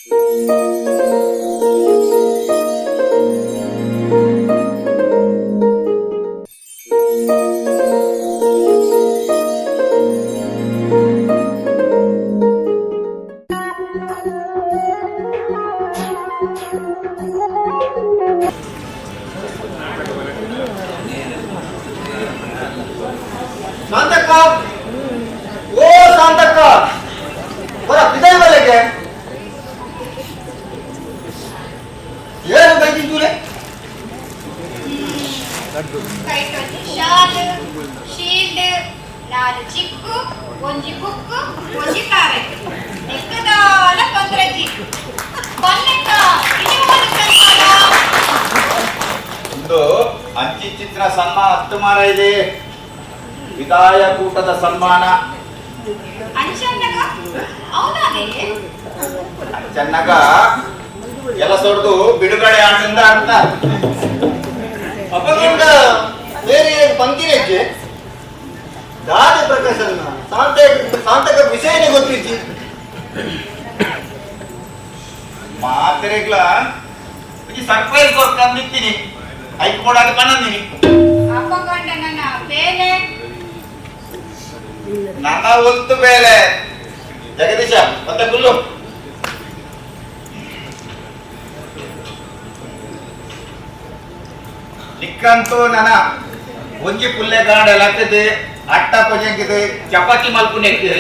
ಶಾಂತಕ್ಕ, ಓ ಶಾಂತಕ್ಕ, ಬರ ಪಿದಾಯಿ ಬಲೆಗೆ ಏನು ಬೈತಿದ್ದೂಲೆ? ಕೈಟೊಂದು ಶಾಲ್, ಶೀಲ್ಡ್, 4 ಚಿಕ್ಕು, ಒಂಜಿ ಬುಕ್ಕು, ಒಂಜಿ ಕಾರೆಟ್, ನಿಕ್ಕದಾಲ ಪಂದ್ರಜಿ ಕೊನ್ನೆಕ್ಕ ಒಂದು ಅಂಚಿ ಚಿತ್ರ ಸನ್ಮಾನ 10 ಮಾರ ಇದೆ. ವಿದಾಯ ಕೂಟದ ಸನ್ಮಾನ ಅಂಚನ್ನಗ ಅವನಾನೇ ಅಂಚನ್ನಗ ಕೆಲಸ ಹೊಡೆದು ಬಿಡುಗಡೆ ಆನಂದ ಅಂತ ಅಪಗೊಂಡ ಬೇರೆ ಪಂಕ್ತಿನೇಕ್ಕೆ ದಾದ ಪ್ರಕಾಶನ ಶಾಂತಕ ವಿಷಯನೇ ಗೊತ್ತಿಜ್ಜಿ ಮಾತ್ರೆಗ್ಲ ಸರ್ಪ್ರೈಸ್ ಕೊಡ್ತೀನಿ ಐಕ್ ಕೊಡಾಕ ಕಣ್ಣಂದಿನಿ ಅಪಗೊಂಡ ನನ್ನ ಬೇಲೆ ನನ್ನ ಒಂದು ಬೇಲೆ ಜಗದೀಶ ಮತ್ತೆ ಗುಲ್ಲು ನಿಕ್ಕಂತೂ ನನ್ನ ಒಂಜಿ ಪುಲ್ಲೆ ಗಾಂಡ ಲಕ್ಕದೆ ಅಟ್ಟ ಪೊಜಂಕಿದೆ ಚಪಾತಿ ಮಲ್ಪುನೆಕ್ಕೆ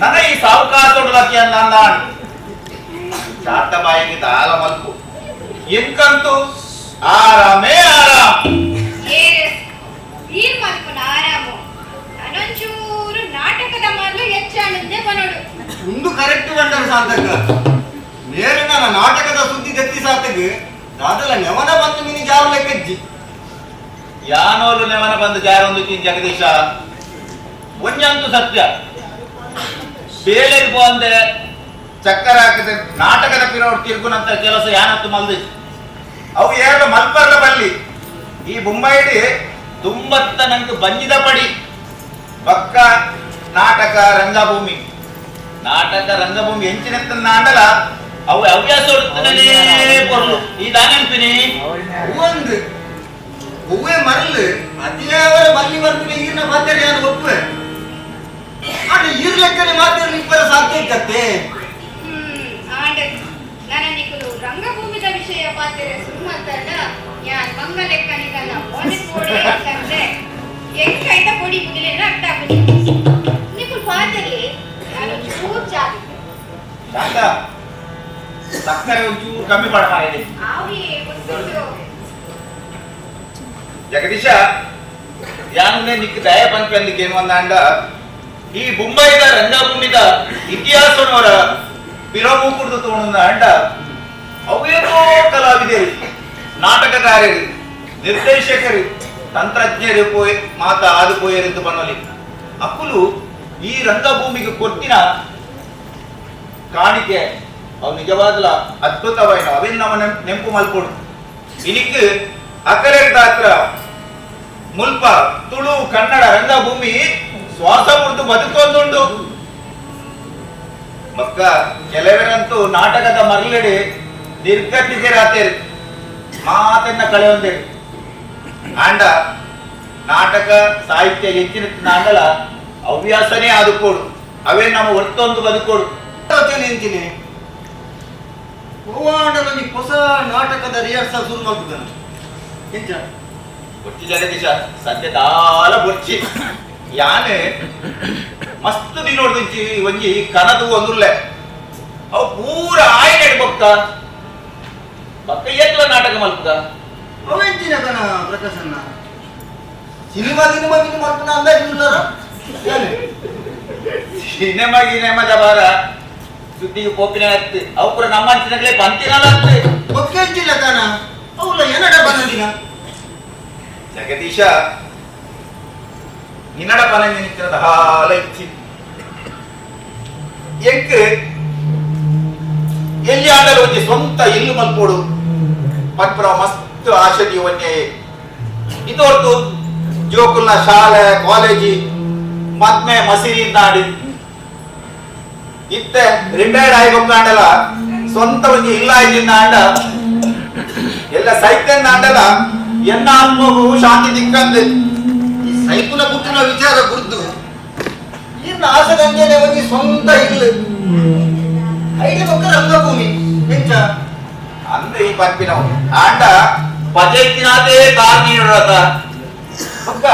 ನನ್ನ ಈ ಸಾವುಕಾರ ತೊಡಲಕ್ಕೆ ಅಂದ ಚಾಟ ಬಾಯಿಗೆ ತಾಲ ಮಲ್ಪು ಎಂಕಂತೂ ಆರಾಮೇ ಆರಾಮ್ ಈ ಮಲ್ಪುನ ಆರಾಮು ನಾನೊಂಚೂರು ನಾಟಕದ ಮೊದಲು ಹೆಚ್ಚಾನಂದೆ ಬನೋಡು ಒಂದು ಕರೆಕ್ಟ್ ಬಂದರು ಶಾಂತಕ್ಕ ನೇರ ನನ್ನ ನಾಟಕದ ಸುದ್ದಿ ದತ್ತಿ ಸಾತಗೆ ದಾದಲ ನೆವನ ಬಂದು ಮಿನಿ ಜಾರು ಲೆಕ್ಕಜ್ಜಿ ಯಾನೋಲು ನೆವನ ಬಂದು ಜಾರೊಂದು ಜಗದೀಶ ಒಂಜಂತೂ ಸತ್ಯ ಬೇಲೆಗೆ ಬಂದೆ ಚಕ್ಕರ ಹಾಕಿದೆ ನಾಟಕದ ಪಿರೋಡ್ ತಿರುಗುನಂತ ಕೆಲಸ ಯಾನತ್ತು ಮಲ್ದಿ ಅವು ಎರಡು ಮಲ್ಪರ್ಲ ಬಲ್ಲಿ ಈ ಬೊಂಬೈಡಿ ತುಂಬತ್ತ ನಂಗೆ ಬಂಜಿದ ಪಡಿ ಪಕ್ಕ ನಾಟಕ ರಂಗಭೂಮಿ ಹೆಂಚಿನೆತ್ತ ನಾಡಲ ಅವು ಹವ್ಯಾಸ ಪೊರ್ಲು ಈ ದಾನೆಂಪಿನಿ ಒಂದು ಹೂವೆ ಮರಲು ಅತಿಯಾವರ ಬಲ್ಲಿ ಬರ್ತೀನಿ ಈರಿನ ಮಾತಾಡಿ ನಾನು ಒಪ್ಪುವೆ ಆದ್ರೆ ಈರ್ ಲೆಕ್ಕನೆ ಮಾತಾಡಿ ಇಬ್ಬರ ಸಾಧ್ಯ ಇದ್ದತ್ತೆ ಆಂಡ ನನ್ನ ನಿಕಲು ರಂಗಭೂಮಿದ ವಿಷಯ ಪಾತ್ರೆ ಸುಮ್ಮತ್ತಲ್ಲ ಯಾನ್ ಮಂಗ ಲೆಕ್ಕನಿಗಲ್ಲ ಓನೆ ಕೋಡೆ ಅಂತಂದ್ರೆ ಎಂಕೈತ ಕೊಡಿ ಮುಗಿಲೇನ ಅಟ್ಟಾಗುನಿ ನಿಕಲು ಪಾತ್ರೆ ನಾನು ಚೂರ್ ಜಾತಿ ಶಾಂತ ಸಕ್ಕರೆ ಒಂಚೂರು ಕಮ್ಮಿ ಪಡ ಮಾಡಿದೆ ಆವಿ ಗೊತ್ತಿದ್ದು ಜಗದೀಶ ಯಾನೇ ನಿಕ್ ದಯ ಪಂಚಲಿಕ್ಕೆ ಏನು ಅಂದ ಈ ಮುಂಬೈದ ರಂಗಭೂಮಿದ ಇತಿಹಾಸವರ ಪಿರಮೂಕುರ್ದು ತೋಣ ಅಂಡ ಅವೇನೋ ಕಲಾವಿದರು ನಾಟಕಕಾರರು ನಿರ್ದೇಶಕರು ತಂತ್ರಜ್ಞರು ಪೋಯ್ ಮಾತ ಆದು ಪೋಯರಿದ್ದು ಬನ್ನಲಿ ಅಕ್ಕುಲು ಈ ರಂಗಭೂಮಿಗೆ ಕೊಟ್ಟಿನ ಕಾಣಿಕೆ ಅವು ನಿಜವಾಗ್ಲ ಅದ್ಭುತವಾಯಿನ ಅವೇನು ನಮ್ಮ ನೆಂಪು ಮಲ್ಕೊಡು ಇನಿಕ್ ಅಕರೆ ಗಾತ್ರ ಮುಲ್ಪ ತುಳು ಕನ್ನಡ ರಂಗಭೂಮಿ ಶ್ವಾಸ ಮುರಿದು ಬದುಕೊಂದುಂಡು ಮಕ್ಕ ಕೆಲವರಂತೂ ನಾಟಕದ ಮರಳಿಡಿ ನಿರ್ಗತಿಸಿರಾತೇರಿ ಮಾತನ್ನ ಕಳೆಯೊಂದೇರಿ ಆಂಡ ನಾಟಕ ಸಾಹಿತ್ಯ ಹೆಚ್ಚಿನ ನಾಂಗಲ ಹವ್ಯಾಸನೇ ಆದುಕೋಡು ಅವೇ ನಮ್ಮ ಒತ್ತೊಂದು ಬದುಕೋಡು ನಿಂತೀನಿ ಹೋವಾಂಡಲ್ಲಿ ಹೊಸ ನಾಟಕದ ರಿಹರ್ಸಲ್ ಶುರು ಮಾಡ್ತಿದ್ದಾನೆ ಎಂಚ ಬೊಚ್ಚಿ ಜಗದೀಶ ಸದ್ಯ ದಾಲ ಬೊಚ್ಚಿ ಯಾನೆ ಮಸ್ತ್ ದಿನೋಡ್ದಿಂಚಿ ಒಂಜಿ ಕನದು ಒಂದುಲ್ಲೆ ಅವು ಪೂರ ಆಯ್ನೆ ಬೊಕ್ಕ ಬಕ್ಕ ಎತ್ತಲ ನಾಟಕ ಮಲ್ಪದ ಅವೆಂಚಿನ ಕಣ ಪ್ರಕಾಶನ್ನ ಸಿನಿಮಾ ಮಲ್ಪನ ಅಂದಾಜು ಉಂಟಾರ ಸಿನಿಮಾ ಜಬಾರ ಸುದ್ದಿಗೆ ಪೋಪಿನ ಹತ್ತು ಅವು ಪೂರ ನಮ್ಮ ಅಂಚಿನಗಳೇ ಪಂತಿನಲ್ಲ ಹತ್ತು ಬೊಕ್ಕೆಂಚಿಲ್ಲ ಕಣ ಅವಲ್ಲ ಏನಡ ಬಂದಿನ ಜಗದೀಶ ನಿನ್ನಡ ಪನ ನಿಂತಿರದ ಹಾಲ ಇಚ್ಚಿ ಎಂಕ್ ಎಲ್ಲಿ ಆಡಲು ಒಂಜಿ ಸ್ವಂತ ಇಲ್ಲು ಮಲ್ಪೋಡು ಪಟ್ಪುರ ಮಸ್ತ್ ಆಶದಿ ಒಂಜೆ ಇದೊರ್ದು ಜೋಕುಲ್ನ ಶಾಲೆ ಕಾಲೇಜಿ ಮದ್ಮೆ ಮಸೀದಿ ನಾಡಿ ಇತ್ತೆ ರಿಟೈರ್ಡ್ ಆಗಿ ಹೋಗ್ಕೊಂಡಲ್ಲ ಸ್ವಂತ ಒಂಜಿ ಇಲ್ಲ ಇದ್ದಿನ ಅಂಡ ಎಲ್ಲ ಸೈತನ್ನ ಅಂಡಲ ಎನ್ನ ಆತ್ಮವು ಶಾಂತಿ ದಿಕ್ಕಂದು ಈ ಸೈಕುನ ಬುಟ್ಟಿನ ವಿಚಾರ ಗುರ್ದು ಇನ್ನು ಆಸದಂಗೆನೆ ಒಂದು ಸ್ವಂತ ಇಲ್ಲ ಐಡಿ ಬೊಕ್ಕ ರಂಗಭೂಮಿ ಎಂಚ ಅಂದ್ರೆ ಈ ಪಂಪಿನವು ಆಂಡ ಪಜೆತ್ತಿನಾದೇ ಕಾರ್ ನೀಡೋದ ಬೊಕ್ಕ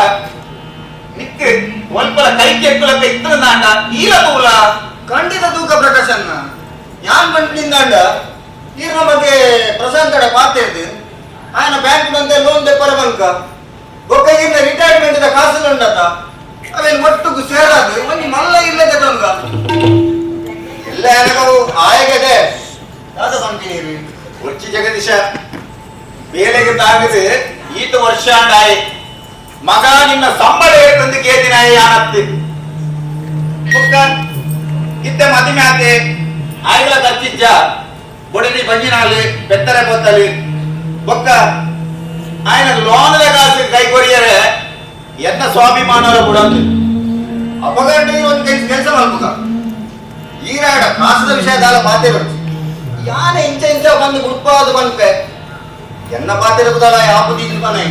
ನಿಕ್ಕೆ ಒಲ್ಪಲ ಕೈ ಕೆಕ್ಕಲಕ್ಕೆ ಇತ್ತನ ಅಂಡ ಈಲ ತೂಲ ಖಂಡಿತ ತೂಕ ಪ್ರಕಾಶನ್ನ ಯಾನ್ ಬಂಟಿಂದಾಂಡ ಈರ್ನ ಬಗ್ಗೆ ಪ್ರಶಾಂತಡ ಪಾತೇರ್ದು ఆయన బ్యాంకు నుండి లోన్ తెప్పర బంక ఒక్క ఈయన రిటైర్మెంట్ ದ ಕಾಸು ಉಂಡತ ಅವೇನು ಒಟ್ಟುಗು ಸೇರಾದು ಒಂದು ಮಲ್ಲ ಇಲ್ಲದೆ ದೊಂಗ ಎಲ್ಲ ನನಗವು ಆಯಗದೆ ಯಾವ್ದು ಬಂತೀರಿ ಒಚ್ಚಿ ಜಗದೀಶ ಬೇಲೆಗೆ ತಾಗದೆ ಈತ ವರ್ಷ ಅಂಡಾಯೆ ಮಗ ನಿನ್ನ ಸಂಬಳ ಏರ್ತಂದು ಕೇದಿನಾಯ ಯಾನತ್ತಿ ಬೊಕ್ಕ ಇತ್ತೆ ಮದಿಮೆ ಆತೆ ಆಯ್ಗಳ ಕಚ್ಚಿಜ್ಜ ಬೊಡನಿ ಬಂಜಿನಾಲಿ ಬೆತ್ತರೆ ಬೊತ್ತಲಿ ಬೊಕ್ಕ ఆయన లోన్ల కాసి కై కొరియరే ఎంత స్వాభిమానాలు కూడా ಅಪಘಾತ ಒಂದು ಕೆಲಸ ಮಾಡ್ಬೇಕ ಈರಾಡ ಕಾಸದ ವಿಷಯದಾಲ ಮಾತೇ ಬರ್ತಿ ಯಾನೆ ಇಂಚ ಇಂಚ ಬಂದು ಗುಡ್ಪಾದು ಬಂದ್ಪೆ ಎನ್ನ ಪಾತಿರಕುದಲ್ಲ ಆಪದಿ ಮನೆ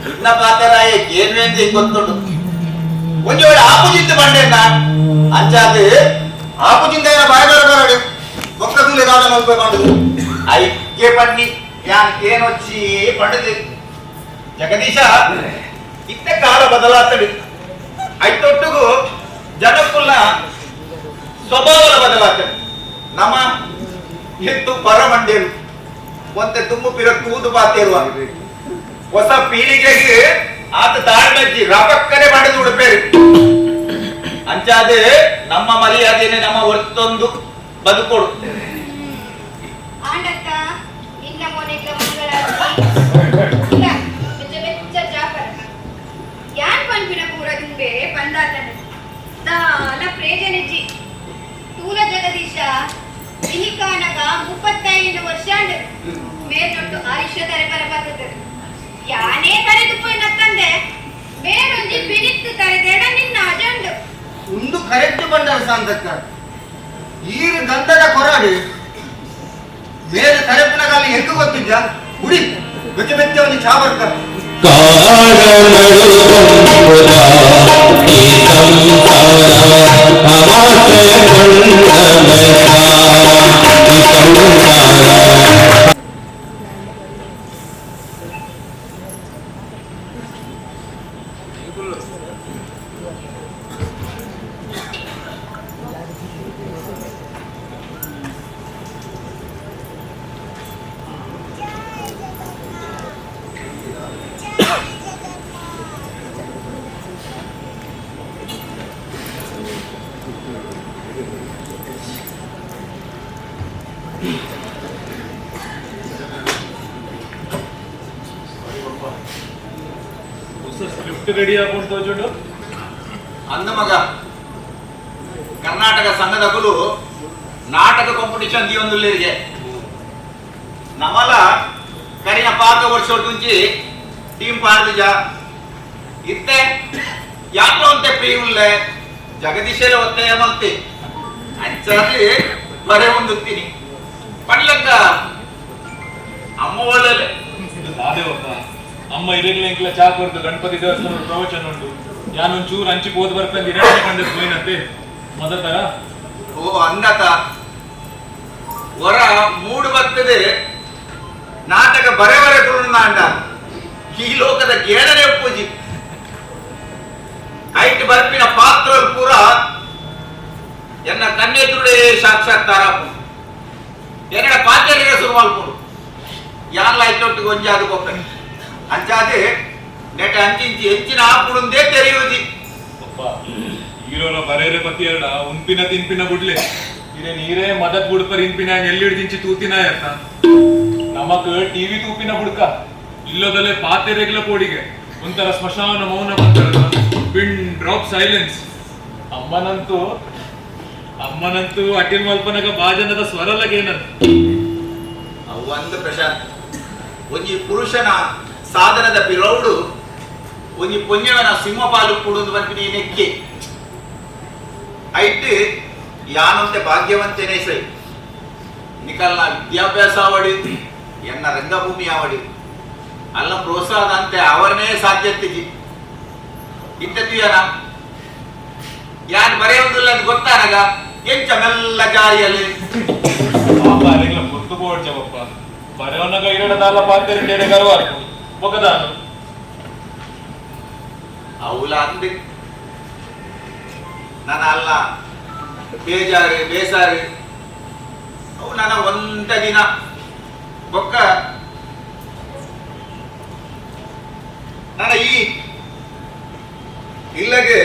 ಇನ್ನ ಪಾತರಾಯ ಏನ್ವೇಂತಿ ಗೊತ್ತುಂಡು ಒಂಜಿ ವೇಳೆ ಆಪುಜಿತ್ತು ಬಂಡೆನ್ನ ಅಂಚಾದು ಆಪುಜಿಂದ ಏನ ಬಾಯ್ದಾರ ಬರಡು ಬೊಕ್ಕ ತುಲೆ ದಾಡ ಮಲ್ಪೆ ಮಾಡುದು ಐಕ್ಯ ಪಣ್ಣಿ ಯಾನ್ ಏನೊಚ್ಚಿ ಪಡೆದು ಜಗದೀಶ ಇತ್ತ ಕಾಲ ಬದಲಾತಡಿ ಐತೊಟ್ಟಿಗೂ ಜನಕ್ಕುಲ್ಲ ಸ್ವಭಾವದ ಬದಲಾತಡಿ ನಮ್ಮ ಎತ್ತು ಪರಮಂಡೇರು ಒಂತೆ ತುಂಬು ಪಿರ ತೂದು ಪಾತಿರುವ ಹೊಸ ಪೀಳಿಗೆಗೆ ಆತ ತಾಳ್ಮೆಜ್ಜಿ ರಪಕ್ಕನೆ ಮಾಡಿದು ಉಡುಪೇರು ಅಂಚಾದೆ ನಮ್ಮ ಮರ್ಯಾದೆನೆ ನಮ್ಮ ಹೊರತೊಂದು ಬದುಕೊಡು ಆಂಡಕ್ಕ ನಿನ್ನ ಮೊನೆಗ ಮಂಗಳಾರತಿ ಇಲ್ಲ ಬೆಚ್ಚ ಜಾಪರ ಯಾನ್ ಪಂಪಿನ ಪೂರದಿನ್ ಬೇರೆ ಬಂದಾತನ ದಾಲ ಪ್ರೇಜನೆಜ್ಜಿ ತೂಲ ಜಗದೀಶ ಇನಿಕಾನಗ 35 ವರ್ಷ ಅಂಡ ಮೇಲ್ನೊಟ್ಟು ಆಯುಷ್ಯದರೆ ಬರಬಾರದು ಯಾನೇ ಕರೆದು ಪೋಯ್ ನಕ್ಕಂದೆ ಮೇರೊಂಜಿ ಬಿರಿತ್ತು ತರೆದೇಡ ನಿನ್ನ ಅಜಂಡು ಒಂದು ಕರೆಕ್ಟ್ ಬಂಡಾರ ಸಾಂತಕ್ಕ ಈರು ಗಂಧದ ಕೊರಾಡಿ ಬೇರೆ ಕರೆಪ್ಪಿನ ಕಾಲಿ ಹೆಂಗ ಗೊತ್ತಿದ್ದ ಗುಡಿ ಬೆಚ್ಚ ಬೆಚ್ಚ ಒಂದು ಚಾ ಬರ್ತ ರೆಡಿ ಆಗ್ಬಿಟ್ಟು ಜೋಡು ಅಂದ ಮಗ ಕರ್ನಾಟಕ ಸಂಘದಕುಲು ನಾಟಕ ಕಾಂಪಿಟಿಷನ್ ದಿಯೊಂದುಲ್ಲೆರಿಗೆ ನಮಲ ಕರಿನ ಪಾಕ ವರ್ಷ నుంచి ಟೀಮ್ ಪಾರ್ದಿಜ ಇತ್ತೆ ಯಾತ್ರೋ ಅಂತೆ ಪ್ರಿಯುಲ್ಲೆ ಜಗದೀಶಲ ಒತ್ತಾಯ ಮಲ್ತಿ ಅಂಚಾದಿ ಬರೆ ಒಂದುತ್ತೀನಿ ಪಡ್ಲಕ್ಕ ಅಮ್ಮ ಒಳ್ಳೆ ಅದೇವಪ್ಪ ಅಮ್ಮ ಇರೆಗ್ಲ ಚಾ ಕೊಡ್ದು ಗಣಪತಿ ದೇವಸ್ಥಾನದ ಪ್ರವಚನ ಉಂಟು ಯಾನೊಂಚೂರು ಹಂಚಿ ಹೋದ್ ಬರ್ಪಂದು ಇರೇ ಕಂಡದ್ದು ಹೋಯ್ನತ್ತೆ ಮೊದತರ ಓ ಅಂಗತ ಹೊರ ಮೂಡು ಬರ್ತದೆ ನಾಟಕ ಬರೆ ಬರೆ ಅಂಡ ಈ ಲೋಕದ ಕೇಳನೆ ಪೂಜಿ ಐಟ್ ಬರ್ಪಿನ ಪಾತ್ರ ಪೂರ ಎನ್ನ ಕಣ್ಣೆದುರುಡೆ ಸಾಕ್ಷಾತ್ಕಾರ ಎನ್ನಡ ಪಾತ್ರೆಗೆ ಶುರು ಮಾಡ್ಕೊಡು ಯಾನ್ಲ ಐಟೊಟ್ಟಿಗೆ ಒಂಜಾದು ಹೋಗ್ತ ಅಂಚಾದೆ ನೆಟ ಅಂಚಿಂಚಿ ಹೆಂಚಿನ ಆಪುಡುಂದೇ ತೆರೆಯುವುದಿ ಅಪ್ಪ ಹೀರೋನ ಬರೇರೆ ಪತಿ ಎರಡ ಉಂಪಿನ ತಿನ್ಪಿನ ಬಿಡ್ಲೆ ಇರೇ ನೀರೇ ಮದತ್ ಬುಡ್ಪರ್ ಇಂಪಿನ ಎಲ್ಲಿಡ್ದಿಂಚಿ ತೂತಿನ ಎತ್ತ ನಮಕ್ ಟಿವಿ ತೂಪಿನ ಬುಡ್ಕ ಇಲ್ಲದಲ್ಲೇ ಪಾತೆರೆಗ್ಲ ಕೋಡಿಗೆ ಒಂಥರ ಸ್ಮಶಾನ ಮೌನ ಬಂತಾರಲ್ಲ ಪಿನ್ ಡ್ರಾಪ್ ಸೈಲೆನ್ಸ್ ಅಮ್ಮನಂತೂ ಅಟಿಲ್ ಮಲ್ಪನಗ ಬಾಜನದ ಸ್ವರಲಗೇನಂತ ಒಂದು ಪ್ರಶಾಂತ್ ಒಂಜಿ ಪುರುಷನ ಸಾಧನದ ಪಿರೌಡು ಒಂಜಿ ಪೊಂಜವನ ಸಿಂಹಪಾಲು ಕೂಡುದು ಬಂದು ನೆಕ್ಕೆ ಐಟ್ ಯಾನಂತೆ ಭಾಗ್ಯವಂತನೇ ಸೈ ನಿಕಲ್ನ ವಿದ್ಯಾಭ್ಯಾಸ ಅವಡಿ ಎನ್ನ ರಂಗಭೂಮಿ ಅವಡಿ ಅಲ್ಲ ಪ್ರೋತ್ಸಾಹ ಅಂತೆ ಅವರನ್ನೇ ಸಾಧ್ಯತೆಗೆ ಇದ್ದತೀಯನ ಯಾರು ಬರೆಯುವುದಿಲ್ಲ ಅಂತ ಗೊತ್ತಾನಗ ಎಂಚ ಮೆಲ್ಲ ಗಾಳಿಯಲ್ಲಿ గుర్తు పోడ్చవప్ప బరేవనగా ఇరడదాల పాత్రెండేడే గర్వారు ఒకదాను అవుల అంది ನನ್ನ ಅಲ್ಲ ಬೇಜಾರು ಬೇಸಾರು ಅವು ನನ್ನ ಒಂದ ದಿನ ಬೊಕ್ಕ ನನ್ನ ಈ ಇಲ್ಲಗೆ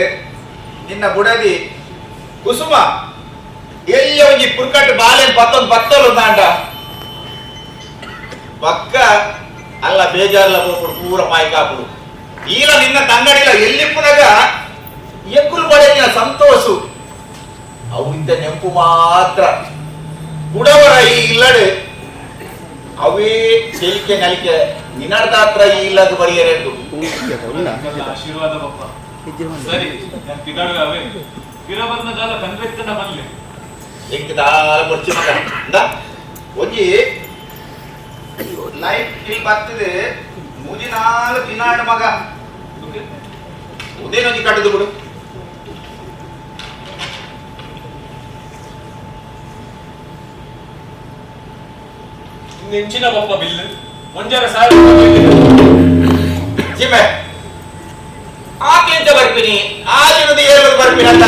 ನಿನ್ನ ಬುಡದಿ ಕುಸುಮ ಎಲ್ಲ ಒಂಜಿ ಪುರ್ಕಟ್ಟು ಬಾಲೆನ್ ಪತ್ತೊಂದು ಪತ್ತಲು ದಾಂಡ ಪಕ್ಕ ಅಲ್ಲ ಬೇಜಾರ್ಲ ಹೋಗ್ಬಿಡು ಪೂರ ಮಾಯ್ಕಾಪುಡು ಈಗ ನಿನ್ನ ತಂಗಡಿಲ ಎಲ್ಲಿ ಪುನಗ ಎಕ್ಕುಲು ಪಡೆಯ ಸಂತೋಷು ಅವು ಇಂತ ನೆಂಪು ಮಾತ್ರ ಕುಡವರ ಈ ಇಲ್ಲಡೆ ಅವೇ ಸೇಲಿಕೆ ನಲಿಕೆ ನಿನ್ನಡ ಹತ್ರ ಈ ಇಲ್ಲದ ಬರಿಯರೆಂದು ಆಶೀರ್ವಾದ ಬಪ್ಪ ಸರಿ ಪಿದಾಡು ಅವೇ ಗಿರಬಂದ ಜಾಲ ಕನ್ವೆತ್ತನ ಮಲ್ಲೆ ಎಂಕದಾಲ ಬರ್ಚಿ ಮಗ ಇಂದ ಒಂಜಿ ಲೈಟ್ ಇಲ್ಲಿ ಬರ್ತದೆ ಮೂಜಿ ನಾಲ್ ದಿನಾಡ ಮಗ ಉದೇನೊಂಜಿ ಕಟ್ಟದು ಬಿಡು ನೆಂಚಿನ ಬಪ್ಪ ಬಿಲ್ ಒಂಜರ ಸಾಲ ಜಿಮೆ ಆಕೆಂತ ಬರ್ತೀನಿ ಆಜಿನದು ಏಳು ಬರ್ತೀನಿ ಅಂತ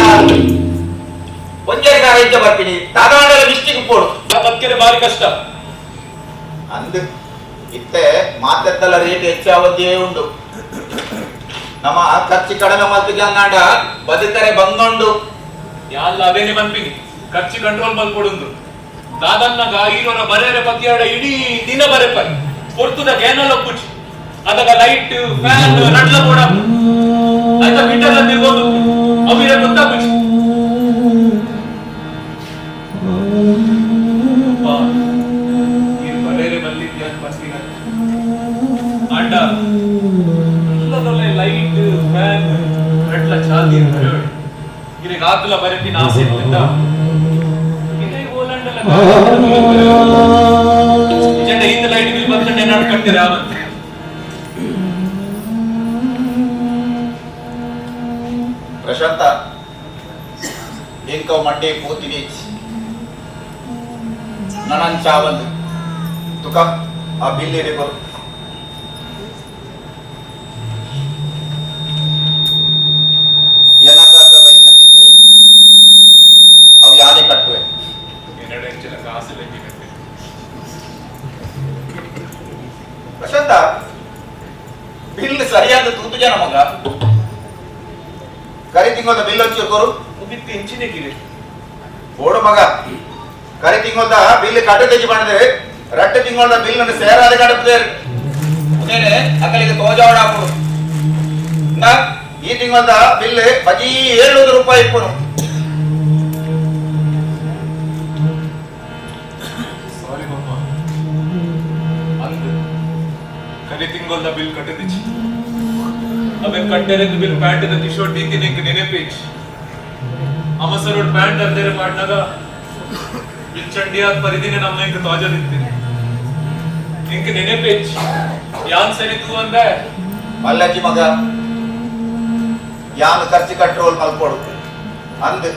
ಒಂಜರ ಸಾಲ ಎಂತ ಬರ್ತೀನಿ ದಾದಾಂಡಲ ಮಿಸ್ಟಿಕ್ ಪೋಡು ಬದುಕಿದ್ರೆ ಬಾರಿ ಕಷ್ಟ ಅಂದ್ ಇತ್ತೆ ಮಾತೆತ್ತಲ ರೇಟ್ ಹೆಚ್ಚಾವತ್ತೇ ಉಂಡು ನಮ್ಮ ಖರ್ಚು ಕಡಿಮೆ ಮಲ್ತಿಗೆ ಅಂದಾಂಡ ಬದುಕರೆ ಬಂಗೊಂಡು ಯಾಲ್ಲ ಅದೇನೆ ಬಂದ್ಬಿನಿ ಖರ್ಚು ಕಂಟ್ರೋಲ್ ಮಲ್ಕೊಡುಂದು ದಾದನ್ನಗ ಈರೋರ ಬರೇರೆ ಪತಿಯಾಡ ಇಡೀ ದಿನ ಬರೆಪ ಕೊರ್ತುದ ಗ್ಯಾನಲ್ಲ ಪುಚ್ಚಿ ಅದಗ ಲೈಟ್ ಫ್ಯಾನ್ ನಡ್ಲ ಕೂಡ ಆಯ್ತಾ ಬಿಟ್ಟಲ್ಲ ತಿರ್ಗೋದು ಅವಿರ ಗೊತ್ತಾ ಪುಚ್ಚಿ ಈ ಬರೇರೆ ಬಲ್ಲಿದ್ಯ ಬರ್ತೀನ ಅಂಡ ಇಲ್ಲದೊಳ್ಳೆ ಲೈಟ್ ಫ್ಯಾನ್ ನಡ್ಲ ಚಾಲ್ದಿ ಇರಿಗೆ ಆತುಲ ಬರೆತಿನ ಆಸೆ ಇರ್ತಿದ್ದ ಇಂದ ಲೈಟ್ ಬಿಲ್ ಬಂದ್ರೆ ಏನಾದ್ರು ಕಟ್ತೀರ ಪ್ರಶಾಂತ ಎಂಕವ್ ಮಂಡೆ ಪೂತಿನಿ ನನ್ನನ್ ಚಾವಂದು ತುಕ ಆ ಬಿಲ್ ಏರಿ ಬರು ಏನಾಗ್ತ ಬೈದಿನ ಬಿಲ್ ಅವು ಯಾರೇ ಕಟ್ಟುವೆ ಕಾಸು ಪ್ರಶಾಂತ ಬಿಲ್ ಸರಿಯಾದ ತೂತು ಜನ ಮಗ ಕರಿ ತಿಂಗಳ ಬಿಲ್ ಹಚ್ಚಿರ್ಕೋರು ಮುಗಿತ್ತು ಹೆಂಚಿನ ಗಿರಿ ಓಡು ಮಗ ಕರಿ ತಿಂಗಳ ಬಿಲ್ ಕಟ್ಟು ತೆಗಿ ಮಾಡಿದ್ರೆ ರಟ್ಟು ತಿಂಗಳ ಬಿಲ್ ಅನ್ನು ಸೇರಾದ ಕಡಪದೆ ಉದೇನೆ ಅಕ್ಕಲಿಗೆ ತೋಜಾವಡ ಹಾಕೊಡು ಈ ತಿಂಗಳ ಬಿಲ್ ಬಜಿ 700 ರೂಪಾಯಿ ಇಪ್ಪನು ಸಾರಿ ಮಮ್ಮ ಅಂದು ಕರಿ ತಿಂಗಳ ಬಿಲ್ ಕಟ್ಟದಿಚ್ಚಿ ಅವೆ ಕಟ್ಟೆರೆದು ಬಿಲ್ ಪ್ಯಾಂಟ್ ಟಿ ಶರ್ಟ್ ಟಿ ನಿಂಗೆ ನೆನೆಪೇಚ್ ಅಮಸರೋಡ್ ಪ್ಯಾಂಟ್ ಅರ್ಧೇರೆ ಮಾಡ್ನಾಗ ಬಿಲ್ ಚಂಡಿಯಾದ ಪರಿದಿನ ನಮ್ಮ ಇಂಕ ತೋಜದಿತ್ತೀನಿ ನಿಂಗೆ ನೆನೆಪೇಚ್ ಯಾನ್ ಸರಿ ತೂ ಅಂದ ಮಲ್ಲಜ್ಜಿ ಮಗ ಯಾನ್ ಖರ್ಚು ಕಂಟ್ರೋಲ್ ಮಲ್ಕೊಡು ಅಂದ್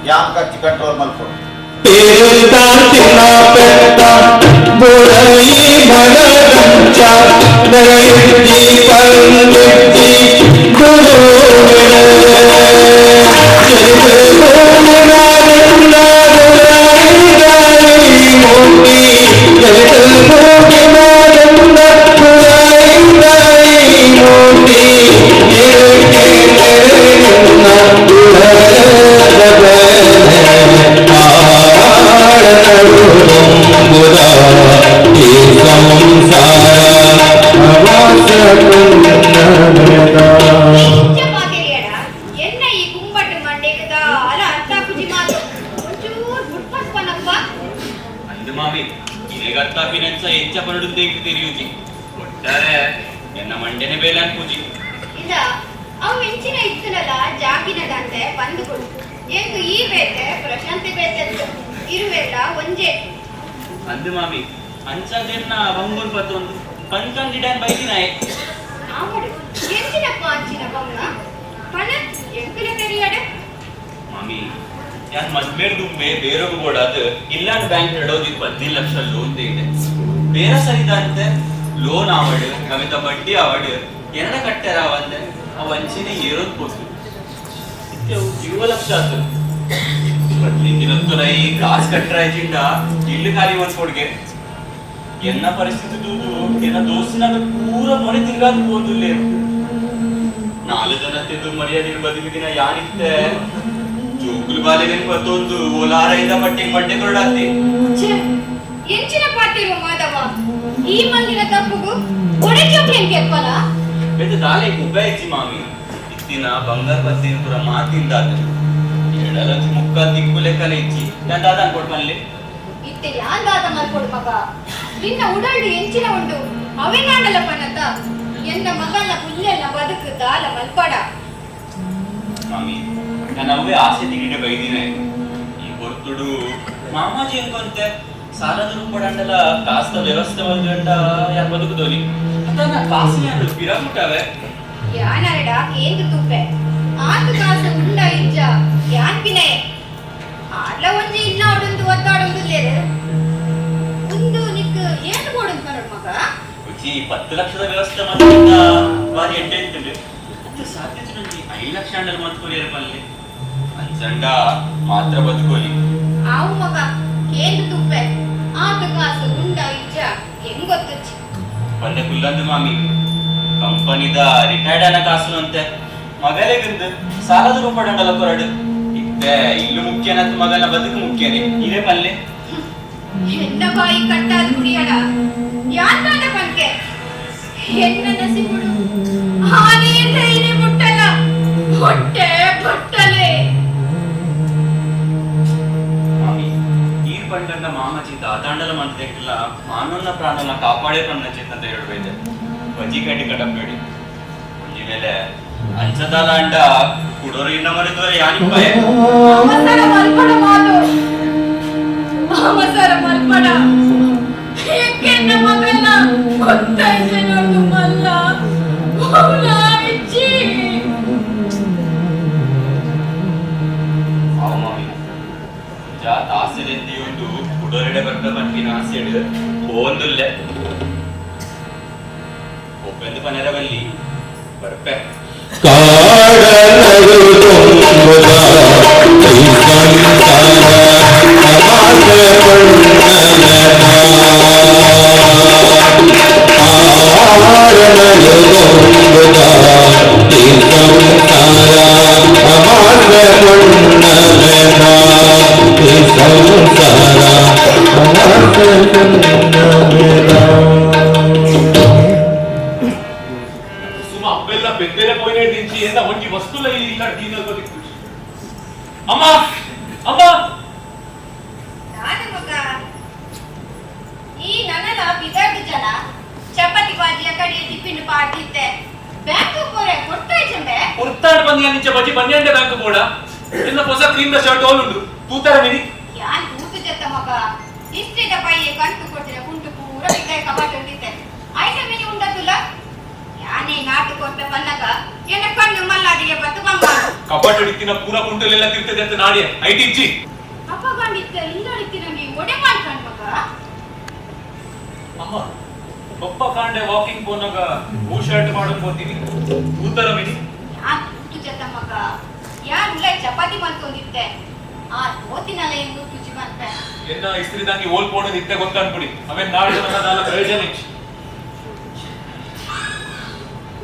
ಯಾನ್ ಖರ್ಚು ಕಂಟ್ರೋಲ್ ಮಲ್ಕೊಡು என்ன ಈ ಗುಂಬಟ್ಟು ಮಂಡೆಗದ ಅಲ ಅರ್ಥ ಪುಜಿ ಮಾತು ಒಂಚೂರು ಬುಟ್ಪಸ್ಪನಪ್ಪ ಅಂದು ಮಾಮಿ ಇನೆಗತ್ತ ಫಿನೆನ್ಸ ಹೆಚ್ಚ ಪರಡುಂದೆ ಇಂಕ ತಿರಿಯುಜಿ ಒಟ್ಟಾರೆ ಎನ್ನ ಮಂಡೆನೆ ಬೇಲೆ ಅನ್ಪುಜಿ ಇಂದ ಅವು ಮಿಂಚಿನ ಇತ್ತನಲ್ಲ ಜಾಗಿನದಂತೆ ಬಂದು ಕೊಡು ಎಂಗು ಈ ಬೇತೆ ಪ್ರಶಾಂತಿ ಬೇತೆ ಇರುವೆಲ್ಲ ಒಂಜೆ ಅಂದು ಮಾಮಿ ಅಂಚದೆನ್ನ ಬಂಗುನ್ ಪತ್ತೊಂದು ಕಣ್ಕಂಡಿಡ್ಯಾನ್ ಬೈದಿನಾಯ್ ಆವಡು ಎಂಚಿನಪ್ಪ ಅಂಚಿನ ಬಂಗ ಪಣ ಎಂಕುಲ ತೆರಿಯಡ ಮಾಮಿ ಯಾನ್ ಮದ್ಮೇಡ್ ದುಂಬೆ ಬೇರೊಬ್ಬ ಕೂಡ ಅದು ಇಲ್ಲಾಂಡ್ ಬ್ಯಾಂಕ್ ಇಡೋದಿಕ್ 15 ಲಕ್ಷ ಲೋನ್ ತೆಗಿದೆ ಬೇರೆ ಸರಿದಂತೆ ಲೋನ್ ಆವಡು ಕವಿತ ಬಡ್ಡಿ ಆವಡು ಎನ್ನಡ ಕಟ್ಟಾರ ಅವಂದೆ ಅವ ಅಂಚಿನ ಏರೋದ್ ಕೊಟ್ಟು ಜೀವ ಲಕ್ಷ ಆತು ದಿನತ್ತುನ ಈ ಕಾಸು ಕಟ್ಟರಾಯ್ಚಿಂದ ಇಲ್ಲು ಖಾಲಿ ಒಂದ್ ಕೊಡ್ಗೆ ಎನ್ನ ಪರಿಸ್ಥಿತಿ ತೂದು ಎನ್ನ ದೋಸ್ತಿನಾಗ ಪೂರ ಮನೆ ತಿರ್ಗಾದ್ ಹೋದಿಲ್ಲ 4 ಜನ ತಿಂದು ಮರ್ಯಾದೆ ಬದುಕು ದಿನ ಯಾನಿತ್ತೆ ಜೋಗುಲು ಬಾಲೆಗನ್ ಬತ್ತೊಂದು ಓಲಾರೈದ ಪಟ್ಟಿಗೆ ಬಟ್ಟೆ ಕೊರಡಾತಿ ಎಂಚಿನ ಪಾತಿರುವ ಮಾಧವ ಈ ಮಂದಿರ ತಪ್ಪುಗು ಒಡೆಜೋಗಿ ಎಂಕೆಪ್ಪಲ ಬೆದ ದಾಲೆ ಉಬೈಚಿ ಮಾಮಿ ಇತ್ತಿನ ಬಂಗಾರ ಬತ್ತಿನ ಪುರ ಮಾತಿಂದಾದ ಎಡಲಂಚ ಮುಕ್ಕ ದಿಕ್ಕು ಲೆಕ್ಕಲೆ ಇಚ್ಚಿ ನಾನು ದಾದ ಅನ್ಕೊಡ್ಮಲ್ಲಿ ಇತ್ತೆ ಯಾನ್ ದಾದ ಮಲ್ಕೊಡು ಮಗ ನಿನ್ನ ಉಡಲ್ಡು ಎಂಚಿನ ಉಂಡು ಅವೆನಾಡಲ ಪನತ ಎಂದ ಮಗನ ಪುಲ್ಲೆಲ್ಲ ಬದುಕು ದಾಲ ಮಲ್ಪಡ ಮಾಮಿ ನಾನು ಅವೇ ಆಸೆ ತಿಗಿಡೆ ಬೈದಿನೇ ಈ ಹೊರ್ತುಡು ಮಾಮಾಜಿ ಎಂಕೊಂತೆ ಸಾಲದ ರೂಪಡಂಡಲ ಕಾಸ್ತ ವ್ಯವಸ್ಥೆ ಬಂದಂಡ ಯಾರು ಬದುಕುದೋಲಿ ಅದನ್ನ ಕಾಸಿನ ಪಿರಮುಟ್ಟವೆ ಯಾನರಡ ಕೇಂದ್ರ ತುಪ್ಪೆ ಆತು ಕಾಸು ಉಂಡ ಇಜ್ಜ ಯಾನ್ ಪಿನಯೆ ಆಡ್ಲ ಒಂಜಿ ಇಲ್ಲ ಒಡೊಂದು ಒತ್ತಾಡೊಂದು ಲೇರು ಒಂದು ನಿಕ್ ಏನು ಕೊಡೊಂದು ಕನ್ನಡ ಮಗ ಉಚಿ 10 ಲಕ್ಷದ ವ್ಯವಸ್ಥೆ ಮಾಡಿದ ಬಾರಿ ಎಡ್ಡೆ ಇರ್ತದೆ ಅದು ಸಾಧ್ಯತೆ ನಂಗೆ 5 ಲಕ್ಷ ಅಂಡಲ್ ಮಾತ್ಕೊಲಿ ಪಲ್ಲೆ ಅಂಚಂಡ ಮಾತ್ರ ಬದುಕೋಲಿ ಆವು ಮಗ ಕೇಂದ್ರ ತುಪ್ಪೆ ಆತು ಕಾಸು ಉಂಡ ಇಜ್ಜ ಹೆಂಗ್ ಗೊತ್ತುಚ್ಚಿ ಬಂದೆ ಕುಲ್ಲಂದು ಮಾಮಿ ಕಂಪನಿದ ರಿಟೈರ್ಡ್ ಅನ್ನ ಕಾಸು ಅಂತೆ ಮಗಲೇಗಂದು ಸಾಲದ ರೂಪಡಂಡಲ ಕೊರಡು ಇತ್ತೆ ಇಲ್ಲು ಮುಖ್ಯನತ್ ಮಗನ ಬದುಕು ಮುಖ್ಯನೇ ಇದೇ ಪಲ್ಲೆ ಹೆಣ್ಣ ಬಾಯಿ ಕಟ್ಟಾದ ಕುಡಿಯಡ ಯಾನ್ದಾದ ಕಣ್ಕೆ ಹೆಣ್ಣ ನಸಿಬುಡು ಹಾನಿ ಧೈರ್ಯ ಮುಟ್ಟಲ್ಲ ಹೊಟ್ಟೆ ಬಟ್ಟಲೆ ಮಾಮಿ ಈ ಪಂಡನ್ನ ಮಾಮಜಿ ದಾದಾಂಡಲ ಮಂತ್ರಿಲ್ಲ ಮಾನವನ ಪ್ರಾಣನ ಕಾಪಾಡೇ ಪನ್ನಚಿತ್ ಅಂತ ಹೇಳ್ಬೇದೆ ಬಜ್ಜಿ ಕಡ್ಡಿ ಕಟ್ಟಬೇಡಿ ಒಂಜಿ ಮೇಲೆ ಅಂಚದಾಲ ಅಂಡ ಕುಡೋರು ಇನ್ನ ಮರಿದವರೆ ಯಾನಿಪ್ಪಾಯ ಅವಸರ ಮಲ್ಪಡ ಮಾತು ಅವಸರ ಮಲ್ಪಡ ಏಕೆನ್ನ ಮಗನ ಗೊತ್ತಾಯ್ತು ನೋಡು ಮಲ್ಲ ಅವನಾಯಿಚ್ಚಿ ಅವ ಮಾಮಿ ಜಾತ್ ಆಸೆಲೆಂದಿಯುಂಡು ಕುಡೋರೆಡೆ ಬರ್ತ ಬಂಟಿನ ಆಸೆಡು ಹೋಂದುಲ್ಲೆ ಒಪ್ಪೆಂದು ಪನೆರವಲ್ಲಿ ಬರ್ಪೆ ಅಮ್ಮ ಅಮ್ಮ ನಾನು ಮಗ ಈ ನನ್ನಲ ಬಿದರ್ದ ಜನ ಚಪಾತಿ ಬಾಜಿಯ ಕಡಿಯ ಟಿಫಿನ್ ಪಾಡ್ತಿದ್ದೆ ಬ್ಯಾಂಕ್ ಹೋರೆ ಕೊಡ್ತಾಯಿ ಚಂಡೆ ಉರ್ತಾಡ್ ಬಂದಿಯ ನಿಂಚೆ ಬಜ್ಜಿ ಬನ್ನಿಯಂಡೆ ಬ್ಯಾಂಕ್ ಕೂಡ ಎಲ್ಲ ಹೊಸ ಕ್ರೀಮ್ ಶರ್ಟ್ ಹೋಲುಂಡು ತೂತಾರ ಮಿನಿ ಯಾನ್ ತೂತು ಜತ್ತ ಮಗ ಇಷ್ಟಿದ ಪೈಯೆ ಕಂಟು ಕೊಟ್ಟಿರ ಕುಂಟು ಪೂರ ಬಿದ್ದಾಯ ಕಬಾಟ್ ಹೊಂದಿದ್ದೆ ಆಯ್ತಾ ಮಿನಿ ಉಂಡದ್ದುಲ್ಲ ಯಾನೇ ನಾಟು ಕೊಟ್ಟ ಬನ್ನಗ ಎನ್ನ ಕಣ್ಣು ಮಲ್ಲಾದಿಗೆ ಬತ್ತು ಬಂಗ ಕಬಾಟ್ ಹಿಡಿತಿನ ಪೂರ ಕುಂಟಲೆಲ್ಲ ತಿರ್ತದೆ ಅಂತ ನಾಡಿ ಐಟಿ ಇಜ್ಜಿ ಅಪ್ಪಗೊಂಡಿದ್ದ ಹಿಂದೊಳಿತಿನ ನೀ ಒಡೆ ಮಾಡ್ಕೊಂಡ್ ಮಗ ಅಮ್ಮ ಒಪ್ಪ ಕಾಂಡೆ ವಾಕಿಂಗ್ ಹೋನಾಗ ಹೂ ಶರ್ಟ್ ಮಾಡೋಕ್ ಹೋಗ್ತೀನಿ ತೂತಾರ ಮಿನಿ ಯಾನ್ ತೂತು ಜತ್ತ ಮಗ ಯಾನ್ ಉಲ್ಲ ಚಪಾತಿ ಮಾಡ್ಕೊಂಡಿದ್ದೆ ಆ ತೋತಿನಲ್ಲ ಎಂದು ತುಜಿ ಬಂತೆ ಎನ್ನ ಇಸ್ತ್ರಿದಂಗಿ ಓಲ್ ಪೋಣ ನಿತ್ಯ ಗೊತ್ತನ್ಬಿಡಿ ಅವೇನ್ ನಾಳೆ ನನ್ನ ಪ್ರಯೋಜನ ಇಚ್ಚಿ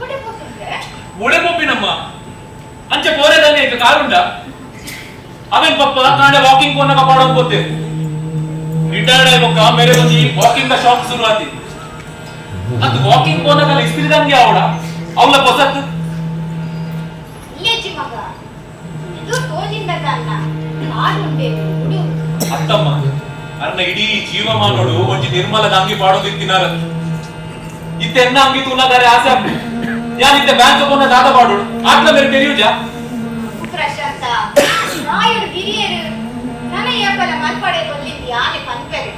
ಒಡೆ ಕೊಟ್ಟಂದ್ರೆ ಒಡೆ ಪೊಪ್ಪಿನಮ್ಮ ಅಂಚೆ ಪೋರೆದಾನೆ ಈಗ ಕಾರುಂಡ ಅವೇನ್ ಪಪ್ಪ ಕಾಂಡೆ ವಾಕಿಂಗ್ ಹೋನಾಗ ಮಾಡೋಕ್ ಹೋಗ್ತೇವೆ ರಿಟೈರ್ಡ್ ಆಯ್ಬಕ್ಕ ಮೇರೆ ಬಂದಿ ವಾಕಿಂಗ್ ದ ಶಾಪ್ ಶುರು ಆತಿ ಅದು ವಾಕಿಂಗ್ ಹೋನಾಗಲ್ಲ ಇಸ್ತ್ರಿದಂಗಿ ಅವಡ ಅವಳ ಹೊಸತ್ತು ಇಲ್ಲೇಚಿ ಮಗ ಇದು ತೋಜಿಂದ ಅಲ್ಲ ಕಾಡುಂಡೆ ಉಡು ಅತ್ತಮ್ಮ ಅರ್ನ ಇಡೀ ಜೀವಮಾನೋಡು ಒಂಜಿ ನಿರ್ಮಲದ ಅಂಗಿ ಪಾಡೋದಿತ್ತಿನಾರ ಇತ್ತೆ ಎನ್ನ ಅಂಗಿ ತುಲಾದಾರೆ ಆಸೆ ಆಗ್ತದೆ ಯಾನಿತ್ತೆ ಬ್ಯಾಂಕ್ ಪೋನ ದಾದ ಪಾಡೋಡು ಆತ್ಲ ಬೇರೆ ತೆರೆಯುಜ ಪ್ರಶಾಂತ ರಾಯರು ಹಿರಿಯರು ನನ್ನ ಯಾಕಲ್ಲ ಮಲ್ಪಡೆ ಒಲ್ಲಿಂದ ಯಾನೆ ಪಂಪೆರು